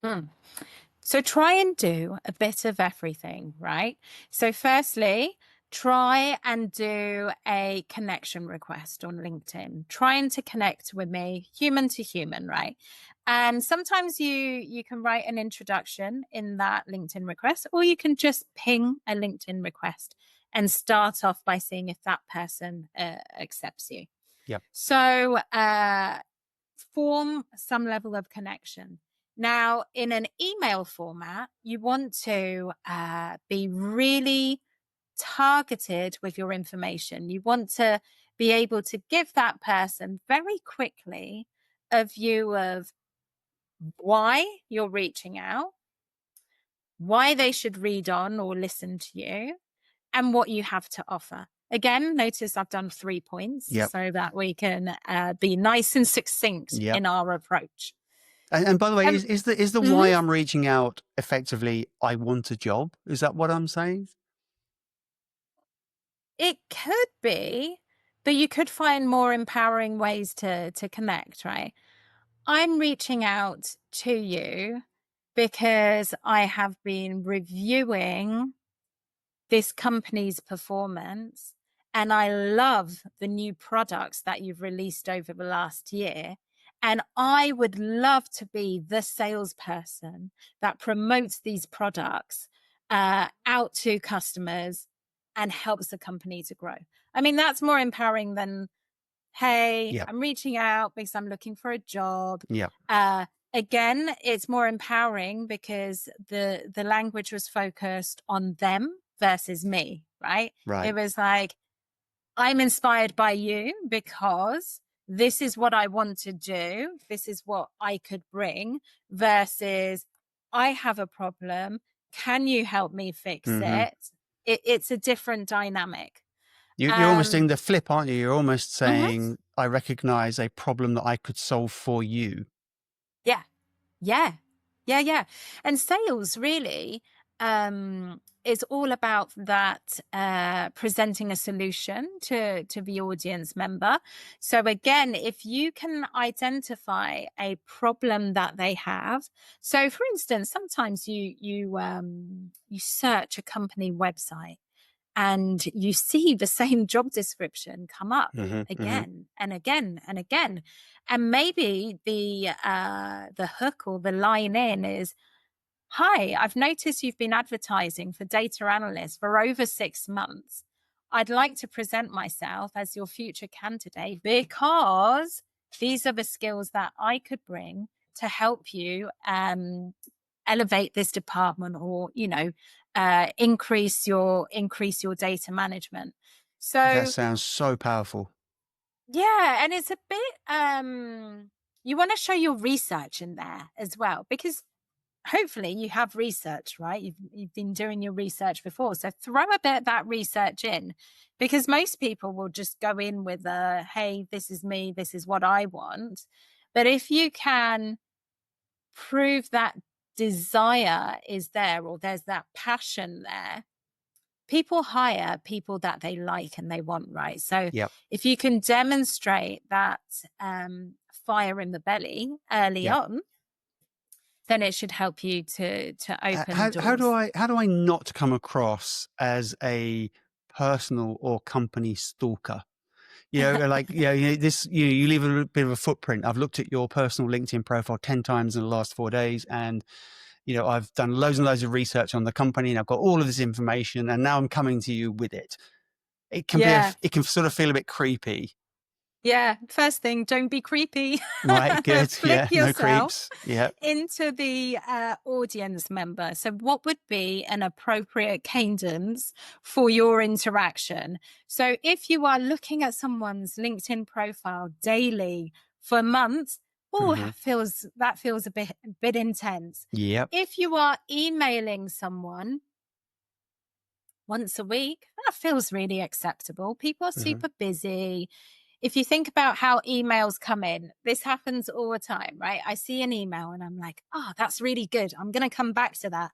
Mm. So try and do a bit of everything, right? So firstly, try and do a connection request on LinkedIn, trying to connect with me human to human, right? And sometimes you can write an introduction in that LinkedIn request, or you can just ping a LinkedIn request and start off by seeing if that person accepts you. Yep. So form some level of connection. Now, in an email format, you want to be really targeted with your information. You want to be able to give that person very quickly a view of why you're reaching out, why they should read on or listen to you, and what you have to offer. Again, notice I've done 3 points Yep. so that we can be nice and succinct Yep. in our approach. And by the way, Um, is the why mhm. I'm reaching out effectively, I want a job? Is that what I'm saying? It could be, but you could find more empowering ways to connect, right? I'm reaching out to you because I have been reviewing this company's performance. And I love the new products that you've released over the last year. And I would love to be the salesperson that promotes these products out to customers and helps the company to grow. I mean, that's more empowering than, hey, Yep. I'm reaching out because I'm looking for a job. Yep. Uh, Again, it's more empowering because the language was focused on them versus me, right? It Right. was like, I'm inspired by you because this is what I want to do. This is what I could bring versus I have a problem. Can you help me fix Hmm. it? It's a different dynamic. You're almost Um, doing the flip, aren't you? You're almost mhm. saying, I recognize a problem that I could solve for you. Yeah. Yeah. Yeah, yeah. And sales really is all about that presenting a solution to the audience member. So again, if you can identify a problem that they have. So for instance, sometimes you search a company website and you see the same job description come up Hmm. Hmm. again and again and again, and maybe the hook or the line in is, hi, I've noticed you've been advertising for data analysts for over 6 months. I'd like to present myself as your future candidate because these are the skills that I could bring to help you elevate this department, or increase your data management. That So sounds so powerful. yeah, and it's a bit you want to show your research in there as well, because hopefully you have research, right? You've been doing your research before, so throw a bit of that research in, because most people will just go in with a, hey, this is me, this is what I want. But if you can prove that desire is there, or there's that passion there, people hire people that they like and they want, right? So Yep. if you can demonstrate that fire in the belly early Yep. on, then it should help you to open doors. How do I not come across as a personal or company stalker? You leave a bit of a footprint. I've looked at your personal LinkedIn profile 10 times in the last 4 days, and I've done loads and loads of research on the company, and I've got all of this information, and now I'm coming to you with it. It can Yeah. it can sort of feel a bit creepy. Yeah. First thing, don't be creepy. Right, good. Flip Yeah, no yourself creeps. Yeah. into the audience member. So, what would be an appropriate cadence for your interaction? So, if you are looking at someone's LinkedIn profile daily for months, oh, Mm-hmm. that feels a bit intense. Yep. If you are emailing someone once a week, that feels really acceptable. People are Mm-hmm. super busy. If you think about how emails come in, this happens all the time, right? I see an email and I'm like, oh, that's really good. I'm going to come back to that.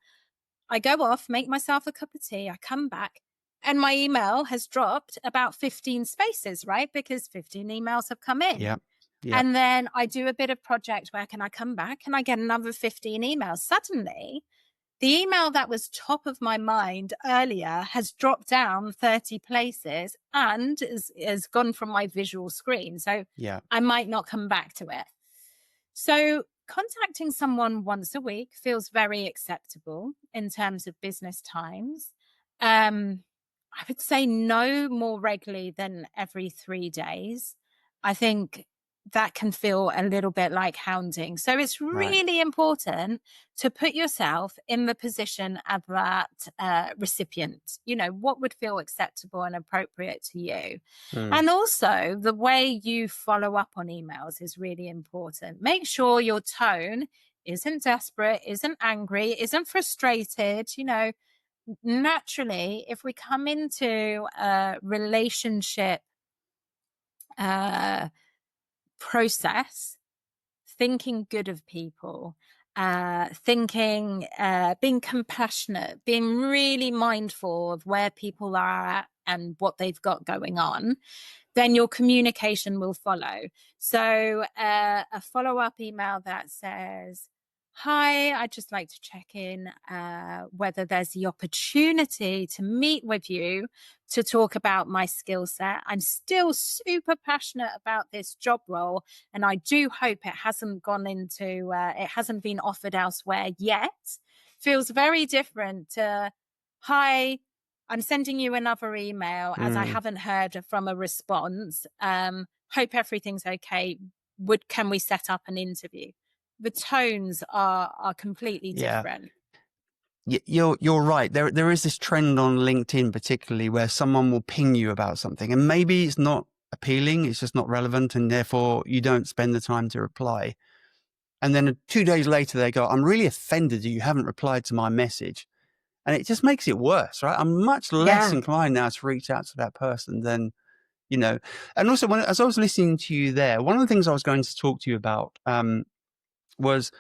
I go off, make myself a cup of tea. I come back and my email has dropped about 15 spaces, right? Because 15 emails have come in. Yep. Yep. And then I do a bit of project work and I come back and I get another 15 emails. Suddenly, the email that was top of my mind earlier has dropped down 30 places and has gone from my visual screen. So Yeah. I might not come back to it. So contacting someone once a week feels very acceptable in terms of business times. I would say no more regularly than every 3 days. I think that can feel a little bit like hounding. So it's Right. really important to put yourself in the position of that recipient. What would feel acceptable and appropriate to you? Mm. And also, the way you follow up on emails is really important. Make sure your tone isn't desperate, isn't angry, isn't frustrated. Naturally, if we come into a relationship uh, process, thinking good of people, being compassionate, being really mindful of where people are at and what they've got going on, then your communication will follow. So a follow-up email that says, hi, I'd just like to check in whether there's the opportunity to meet with you to talk about my skill set. I'm still super passionate about this job role, and I do hope it hasn't it hasn't been offered elsewhere yet. Feels very different to, hi, I'm sending you another email as I Mm. haven't heard from a response. Hope everything's okay. Can we set up an interview? The tones are completely Yeah. different. You're right. There is this trend on LinkedIn, particularly, where someone will ping you about something, and maybe it's not appealing, it's just not relevant, and therefore you don't spend the time to reply. And then 2 days later, they go, "I'm really offended that you haven't replied to my message," and it just makes it worse, right? I'm much less Yeah. inclined now to reach out to that person than you know. And also, as I was listening to you there, one of the things I was going to talk to you about was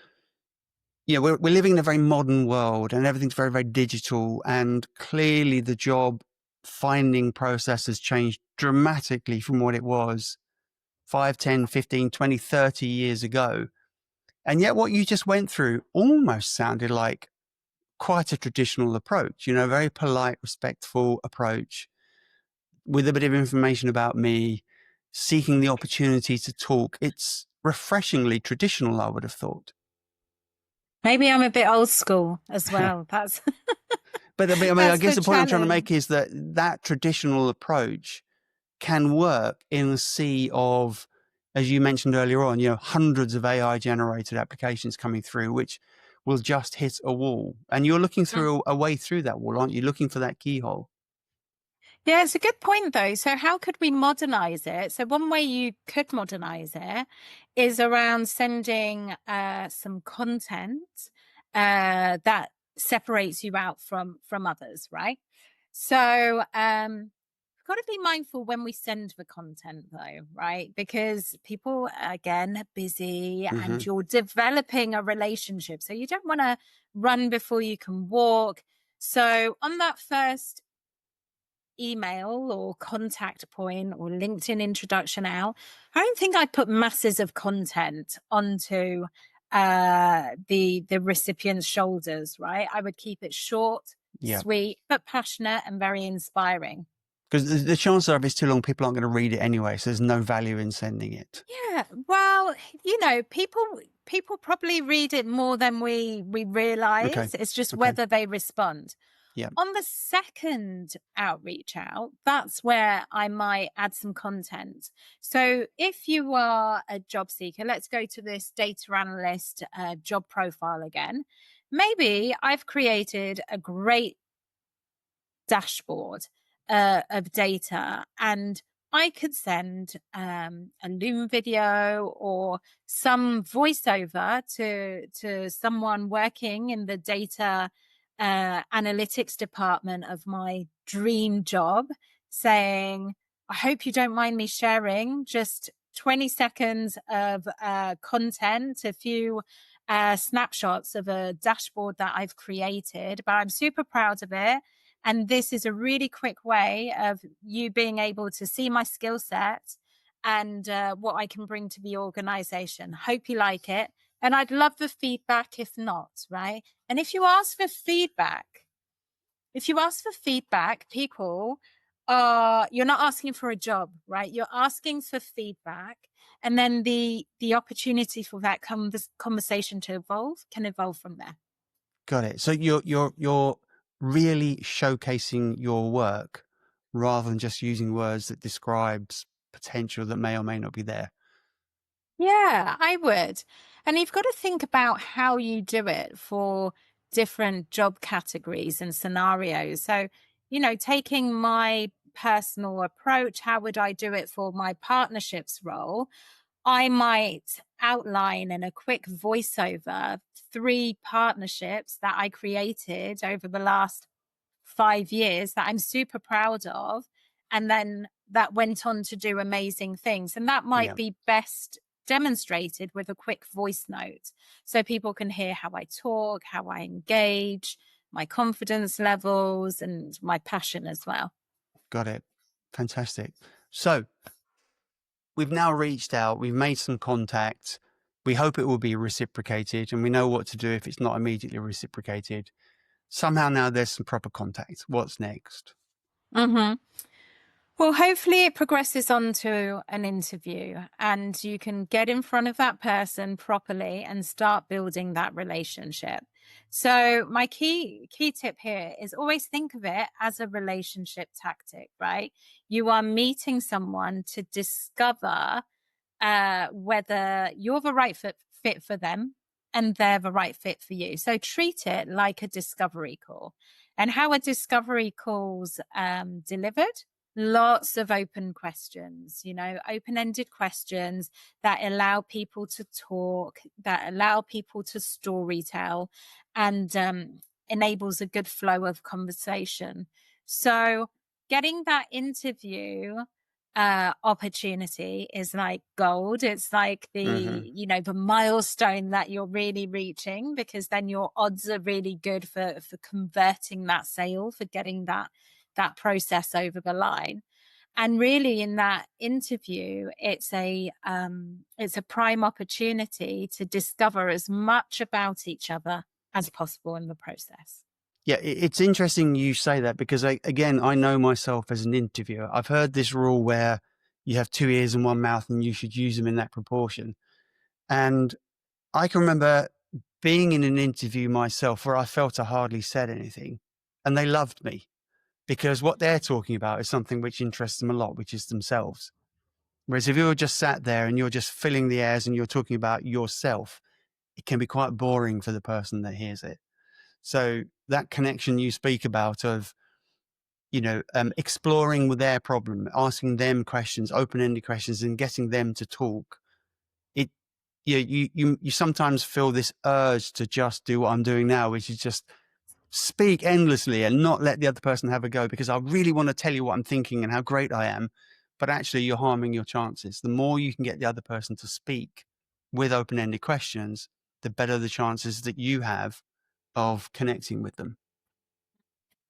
we're living in a very modern world and everything's very, very digital. And clearly the job finding process has changed dramatically from what it was 5, 10, 15, 20, 30 years ago. And yet what you just went through almost sounded like quite a traditional approach, very polite, respectful approach with a bit of information about me, seeking the opportunity to talk. It's refreshingly traditional, I would have thought. Maybe I'm a bit old school as well. That's But I mean, I that's guess the the point I'm trying to challenge. make is that traditional approach can work in the sea of, as you mentioned earlier on, hundreds of AI generated applications coming through, which will just hit a wall. And you're looking through a way through that wall, aren't you? Looking for that keyhole. Yeah, it's a good point, though. So, how could we modernize it? So, one way you could modernize it is around sending some content that separates you out from others, right? So, we've got to be mindful when we send the content, though, right? Because people, again, are busy Hmm. and you're developing a relationship. So, you don't want to run before you can walk. So, on that first email or contact point or LinkedIn introduction out, I don't think I'd put masses of content onto the recipient's shoulders, right? I would keep it short, Yeah. sweet, but passionate and very inspiring. Because the chances are if it's too long, people aren't going to read it anyway. So there's no value in sending it. Yeah, well, people probably read it more than we Okay. realize. It's just Okay. whether they respond. Yeah. On the second outreach out, that's where I might add some content. So if you are a job seeker, let's go to this data analyst job profile again. Maybe I've created a great dashboard of data, and I could send a Loom video or some voiceover to someone working in the data analytics department of my dream job, saying, "I hope you don't mind me sharing just 20 seconds of content, a few snapshots of a dashboard that I've created, but I'm super proud of it. And this is a really quick way of you being able to see my skill set and what I can bring to the organization. Hope you like it. And I'd love the feedback if not, right? And if you ask for feedback, people you're not asking for a job, right? You're asking for feedback. And then the opportunity for that conversation to evolve can evolve from there. Got it. So you're really showcasing your work rather than just using words that describes potential that may or may not be there. Yeah, I would. And you've got to think about how you do it for different job categories and scenarios. So, taking my personal approach, how would I do it for my partnerships role? I might outline in a quick voiceover 3 partnerships that I created over the last 5 years that I'm super proud of. And then that went on to do amazing things. And that might Yeah. be best demonstrated with a quick voice note so people can hear how I talk, how I engage, my confidence levels, and my passion as well. Got it. Fantastic. So we've now reached out, we've made some contact. We hope it will be reciprocated, and we know what to do if it's not immediately reciprocated. Somehow now there's some proper contact. What's next? Mm-hmm. Well, hopefully it progresses on to an interview and you can get in front of that person properly and start building that relationship. So my key tip here is always think of it as a relationship tactic, right? You are meeting someone to discover whether you're the right fit for them and they're the right fit for you. So treat it like a discovery call. And how a discovery call's delivered? Lots of open questions, open-ended questions that allow people to talk, that allow people to story tell, and enables a good flow of conversation. So getting that interview opportunity is like gold. It's like Mm-hmm. the milestone that you're really reaching, because then your odds are really good for converting that sale, for getting that process over the line. And really in that interview, it's a prime opportunity to discover as much about each other as possible in the process. Yeah, it's interesting you say that because again, I know myself as an interviewer. I've heard this rule where you have 2 ears and 1 mouth and you should use them in that proportion. And I can remember being in an interview myself where I felt I hardly said anything and they loved me because what they're talking about is something which interests them a lot, which is themselves. Whereas if you're just sat there and you're just filling the airs and you're talking about yourself, it can be quite boring for the person that hears it. So that connection you speak about of, exploring with their problem, asking them questions, open-ended questions, and getting them to talk. You sometimes feel this urge to just do what I'm doing now, which is just speak endlessly and not let the other person have a go, because I really want to tell you what I'm thinking and how great I am. But actually, you're harming your chances. The more you can get the other person to speak with open-ended questions, the better the chances that you have of connecting with them.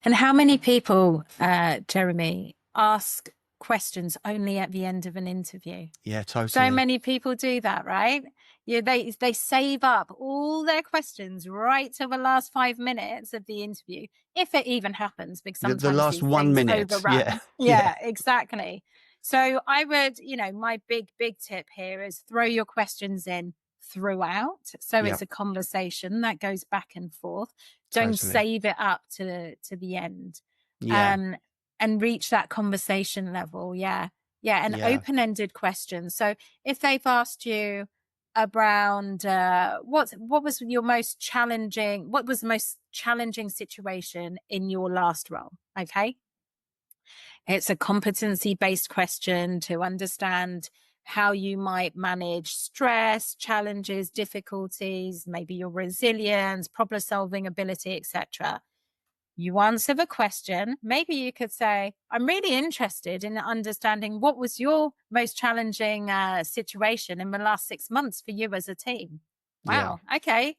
And how many people, Jeremy, ask questions only at the end of an interview? Yeah, totally. So many people do that, right? Yeah, they save up all their questions right till the last 5 minutes of the interview, if it even happens, because sometimes the last these 1 things minute. overrun. Yeah, exactly. So I would, my big tip here is throw your questions in throughout. So it's a conversation that goes back and forth. Don't save it up to the end. And reach that conversation level. Yeah. And open-ended questions. So if they've asked you around what was the most challenging situation in your last role? Okay. It's a competency-based question to understand how you might manage stress, challenges, difficulties, maybe your resilience, problem-solving ability, etc. You answer the question. Maybe you could say, I'm really interested in understanding what was your most challenging situation in the last 6 months for you as a team. Wow. Yeah. Okay.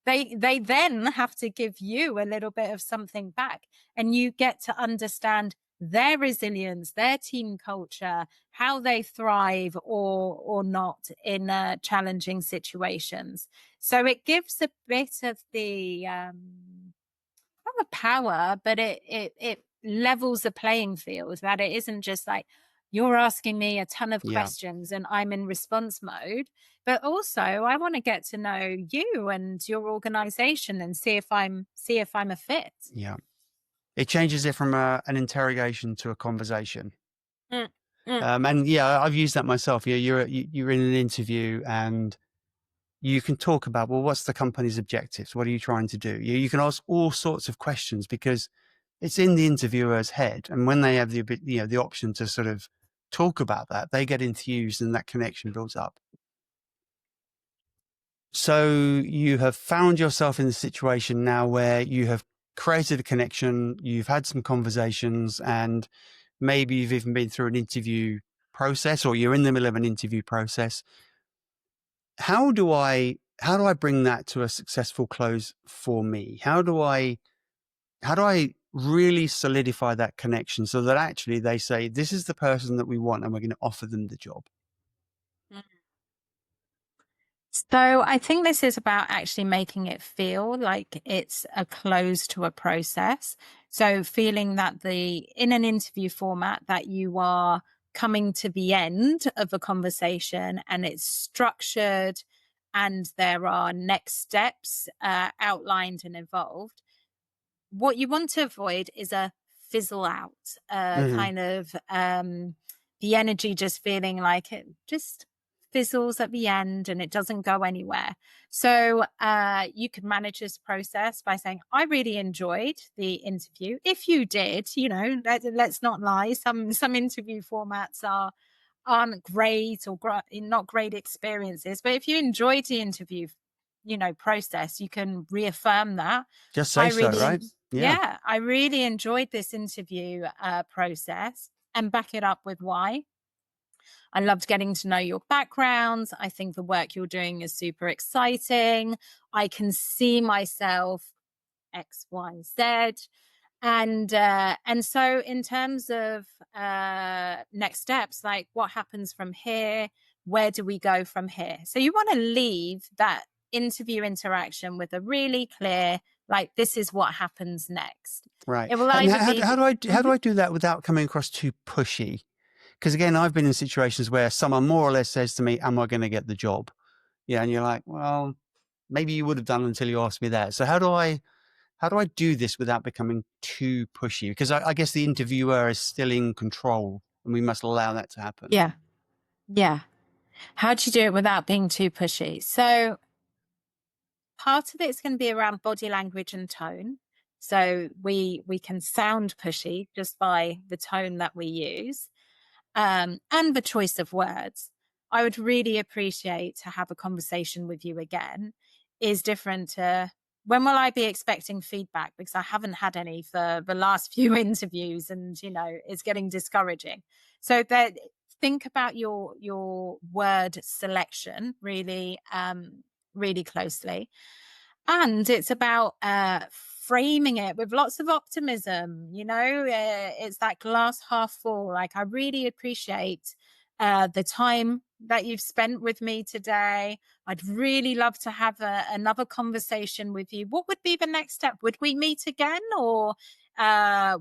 They then have to give you a little bit of something back, and you get to understand their resilience, their team culture, how they thrive or not in challenging situations. So it gives a bit of the not the power, but it levels the playing field, that it isn't just like you're asking me a ton of questions and I'm in response mode, but also I want to get to know you and your organization and see if I'm a fit. Yeah. It changes it from an interrogation to a conversation. Mm. And I've used that myself. You're in an interview and you can talk about, well, what's the company's objectives? What are you trying to do? You can ask all sorts of questions because it's in the interviewer's head. And when they have the option to sort of talk about that, they get enthused and that connection builds up. So you have found yourself in the situation now where you have created a connection, you've had some conversations, and maybe you've even been through an interview process, or you're in the middle of an interview process. How do I bring that to a successful close for me? How do I really solidify that connection so that actually they say, this is the person that we want and we're going to offer them the job? So I think this is about actually making it feel like it's a close to a process. So feeling that in an interview format that you are coming to the end of a conversation and it's structured and there are next steps outlined and involved. What you want to avoid is a fizzle out, kind of the energy just feeling like it just fizzles at the end and it doesn't go anywhere. So you can manage this process by saying, I really enjoyed the interview. If you did, let's not lie. Some interview formats aren't great or not great experiences. But if you enjoyed the interview, process, you can reaffirm that. Just say so, right? Yeah, I really enjoyed this interview process and back it up with why. I loved getting to know your backgrounds. I think the work you're doing is super exciting. I can see myself X, Y, Z. And so in terms of next steps, like what happens from here, where do we go from here? So you want to leave that interview interaction with a really clear, like, this is what happens next. Right. It will And either how do I do that without coming across too pushy? Because again, I've been in situations where someone more or less says to me, am I going to get the job? Yeah. And you're like, well, maybe you would have done until you asked me that. So how do I do this without becoming too pushy? Because I guess the interviewer is still in control and we must allow that to happen. Yeah. How do you do it without being too pushy? So part of it's going to be around body language and tone. So we can sound pushy just by the tone that we use, and the choice of words. I would really appreciate to have a conversation with you again. Is different to when will I be expecting feedback? Because I haven't had any for the last few interviews, and it's getting discouraging. So that think about your word selection really, really closely. And it's about framing it with lots of optimism. It's that glass half full. Like, I really appreciate the time that you've spent with me today. I'd really love to have another conversation with you. What would be the next step? Would we meet again, or uh,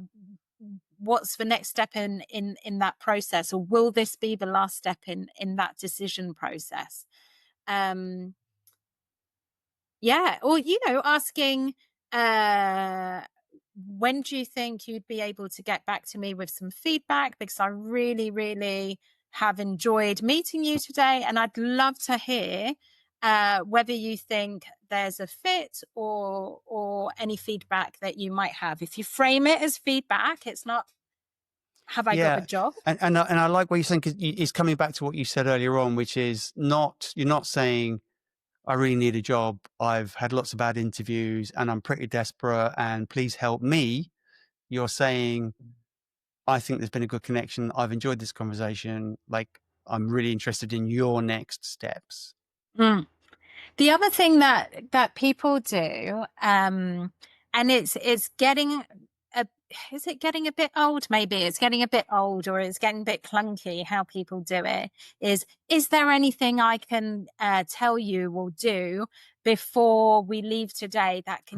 what's the next step in that process? Or will this be the last step in that decision process? Yeah, or asking, uh, when do you think you'd be able to get back to me with some feedback? Because I really, really have enjoyed meeting you today, and I'd love to hear whether you think there's a fit, or any feedback that you might have. If you frame it as feedback, it's not, have I got the Yeah. job? And I like what you're saying, because it's coming back to what you said earlier on, which is you're not saying, I really need a job, I've had lots of bad interviews and I'm pretty desperate and please help me. You're saying, I think there's been a good connection. I've enjoyed this conversation. Like, I'm really interested in your next steps. Mm. The other thing that people do, and it's getting a, is it getting a bit old? Maybe it's getting a bit old, or it's getting a bit clunky how people do it. Is there anything I can tell you or do before we leave today that can,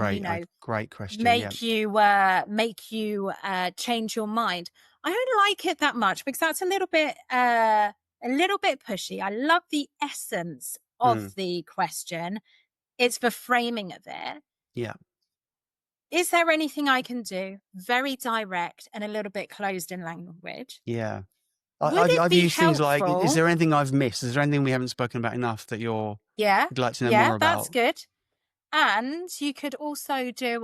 Great question. Yeah. make you change your mind? I don't like it that much, because that's a little bit pushy. I love the essence of Mm, the question. It's the framing of it. yeah. Is there anything I can do? Very direct and a little bit closed in language. Yeah. Would it I've be used things like, is helpful? there anything I've missed? Is there anything we haven't spoken about enough that Yeah, you'd like to know yeah, more that's about? good. And you could also do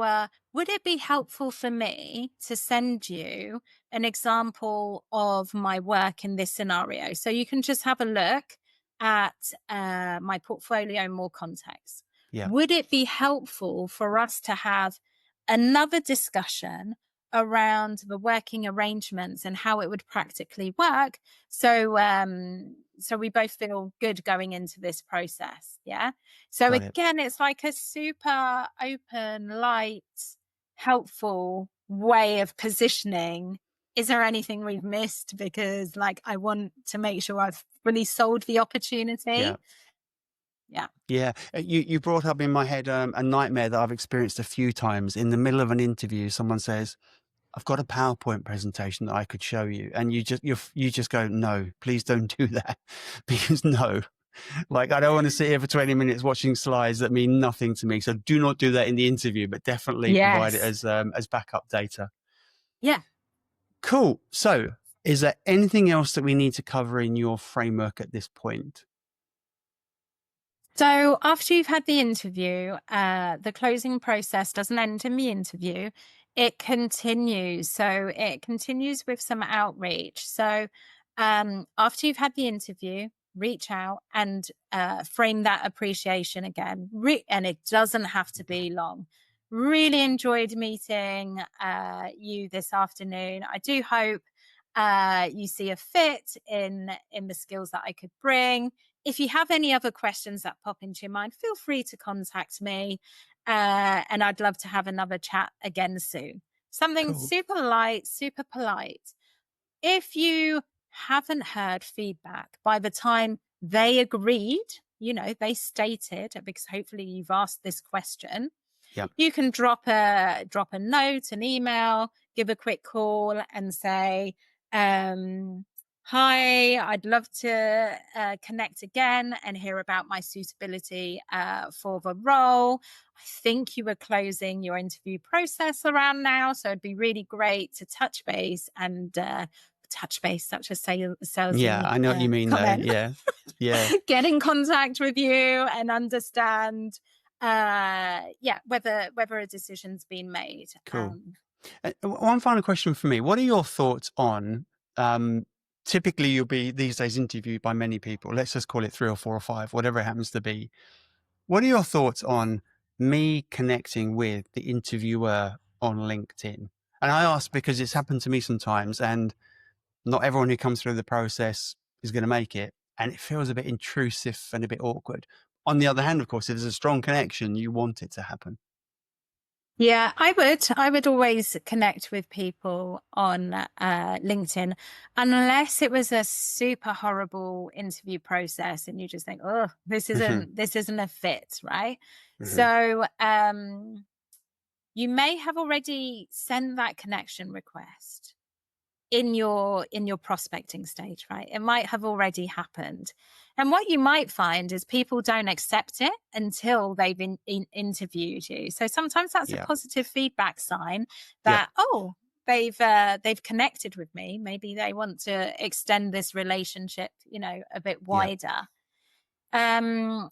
would it be helpful for me to send you an example of my work in this scenario? So you can just have a look at my portfolio in more context. Yeah. Would it be helpful for us to have another discussion around the working arrangements and how it would practically work? So we both feel good going into this process. Yeah. So Got it. again, it's like a super open, light, helpful way of positioning. Is there anything we've missed? Because, like, I want to make sure I've really sold the Yeah. opportunity. Yeah. Yeah. You brought up in my head a nightmare that I've experienced a few times. In the middle of an interview, someone says, I've got a PowerPoint presentation that I could show you. And you just go, no, please don't do that. Because no, like, I don't want to sit here for 20 minutes watching slides that mean nothing to me. So do not do that in the interview, but definitely provide it Yes. as backup data. Yeah. Cool. So is there anything else that we need to cover in your framework at this point? So after you've had the interview, the closing process doesn't end in the interview. It continues. So it continues with some outreach. So after you've had the interview, reach out and frame that appreciation again. And it doesn't have to be long. Really enjoyed meeting you this afternoon. I do hope you see a fit in the skills that I could bring. If you have any other questions that pop into your mind, feel free to contact me. And I'd love to have another chat again soon. Something Cool. super light, super polite. If you haven't heard feedback by the time they agreed, they stated, because hopefully you've asked this question, Yeah. you can drop a note, an email, give a quick call and say, hi, I'd love to connect again and hear about my suitability for the role. I think you were closing your interview process around now, so it'd be really great to touch base and touch base, such a Yeah. salesy I know what you mean though. comment. Yeah. Yeah. Get in contact with you and understand whether a decision's been made. Cool. One final question for me. What are your thoughts on, typically you'll be these days interviewed by many people, let's just call it 3 or 4 or 5, whatever it happens to be. What are your thoughts on me connecting with the interviewer on LinkedIn? And I ask because it's happened to me sometimes, and not everyone who comes through the process is going to make it. And it feels a bit intrusive and a bit awkward. On the other hand, of course, if there's a strong connection, you want it to happen. Yeah, I would always connect with people on LinkedIn, unless it was a super horrible interview process and you just think, oh, this isn't a fit, right? So you may have already sent that connection request in your prospecting stage, right? It might have already happened. And what you might find is people don't accept it until they've interviewed you. So sometimes that's a positive feedback sign that, oh, they've connected with me. Maybe they want to extend this relationship, a bit wider. I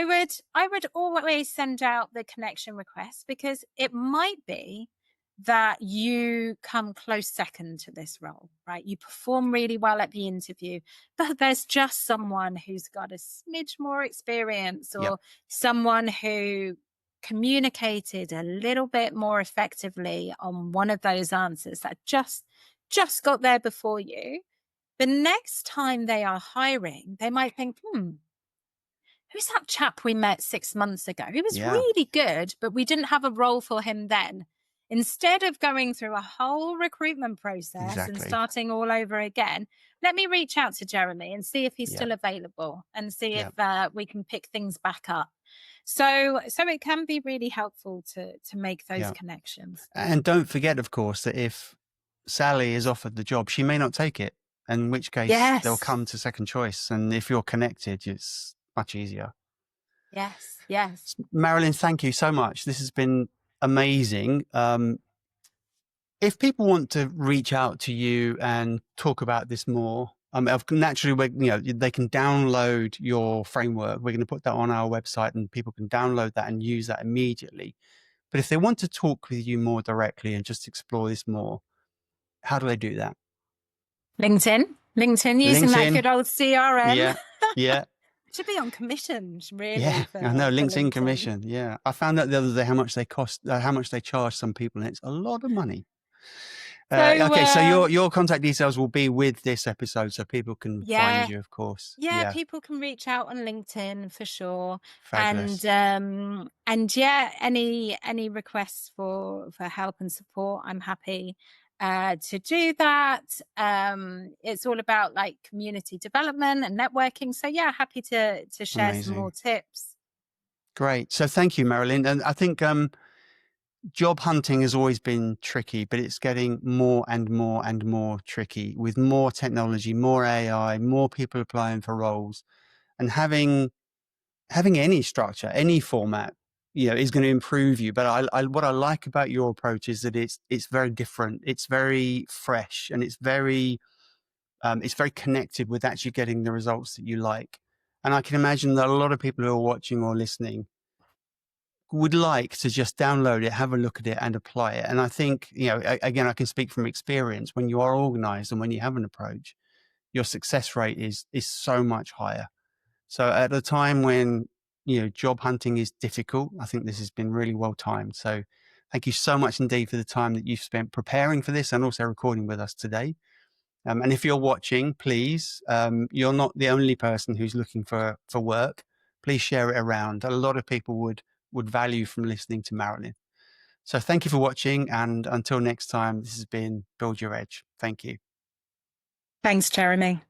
would always send out the connection request, because it might be that you come close second to this role, right? You perform really well at the interview, but there's just someone who's got a smidge more experience, or someone who communicated a little bit more effectively on one of those answers that just got there before you. The next time they are hiring, they might think, who's that chap we met 6 months ago? He was really good, but we didn't have a role for him then. Instead of going through a whole recruitment process and starting all over again, let me reach out to Jeremy and see if he's still available, and see if we can pick things back up. So it can be really helpful to make those connections. And don't forget, of course, that if Sally is offered the job, she may not take it, in which case they'll come to second choice. And if you're connected, it's much easier. Yes. Marylin, thank you so much. This has been amazing. If people want to reach out to you and talk about this more, naturally, they can download your framework. We're going to put that on our website, and people can download that and use that immediately. But if they want to talk with you more directly and just explore this more, how do they do that? LinkedIn, using that good old CRM. Yeah. Should be on commissions, really. Yeah, I know, LinkedIn commission. Yeah, I found out the other day how much they cost, how much they charge some people, and it's a lot of money. So your contact details will be with this episode, so people can find you, of course. Yeah, people can reach out on LinkedIn for sure. Fabulous. And any requests for help and support, I'm happy to do that. It's all about like community development and networking. So yeah, happy to share some more tips. Great. So thank you, Marylin. And I think job hunting has always been tricky, but it's getting more and more and more tricky with more technology, more AI, more people applying for roles, and having any structure, any format, is going to improve you. But what I like about your approach is that it's very different. It's very fresh, and it's very connected with actually getting the results that you like. And I can imagine that a lot of people who are watching or listening would like to just download it, have a look at it, and apply it. And I think, again, I can speak from experience. When you are organized and when you have an approach, your success rate is so much higher. So at a time when, job hunting is difficult, I think this has been really well timed. So thank you so much indeed for the time that you've spent preparing for this and also recording with us today. And if you're watching, please, you're not the only person who's looking for work. Please share it around. A lot of people would value from listening to Marylin. So thank you for watching. And until next time, this has been Build Your Edge. Thank you. Thanks, Jeremy.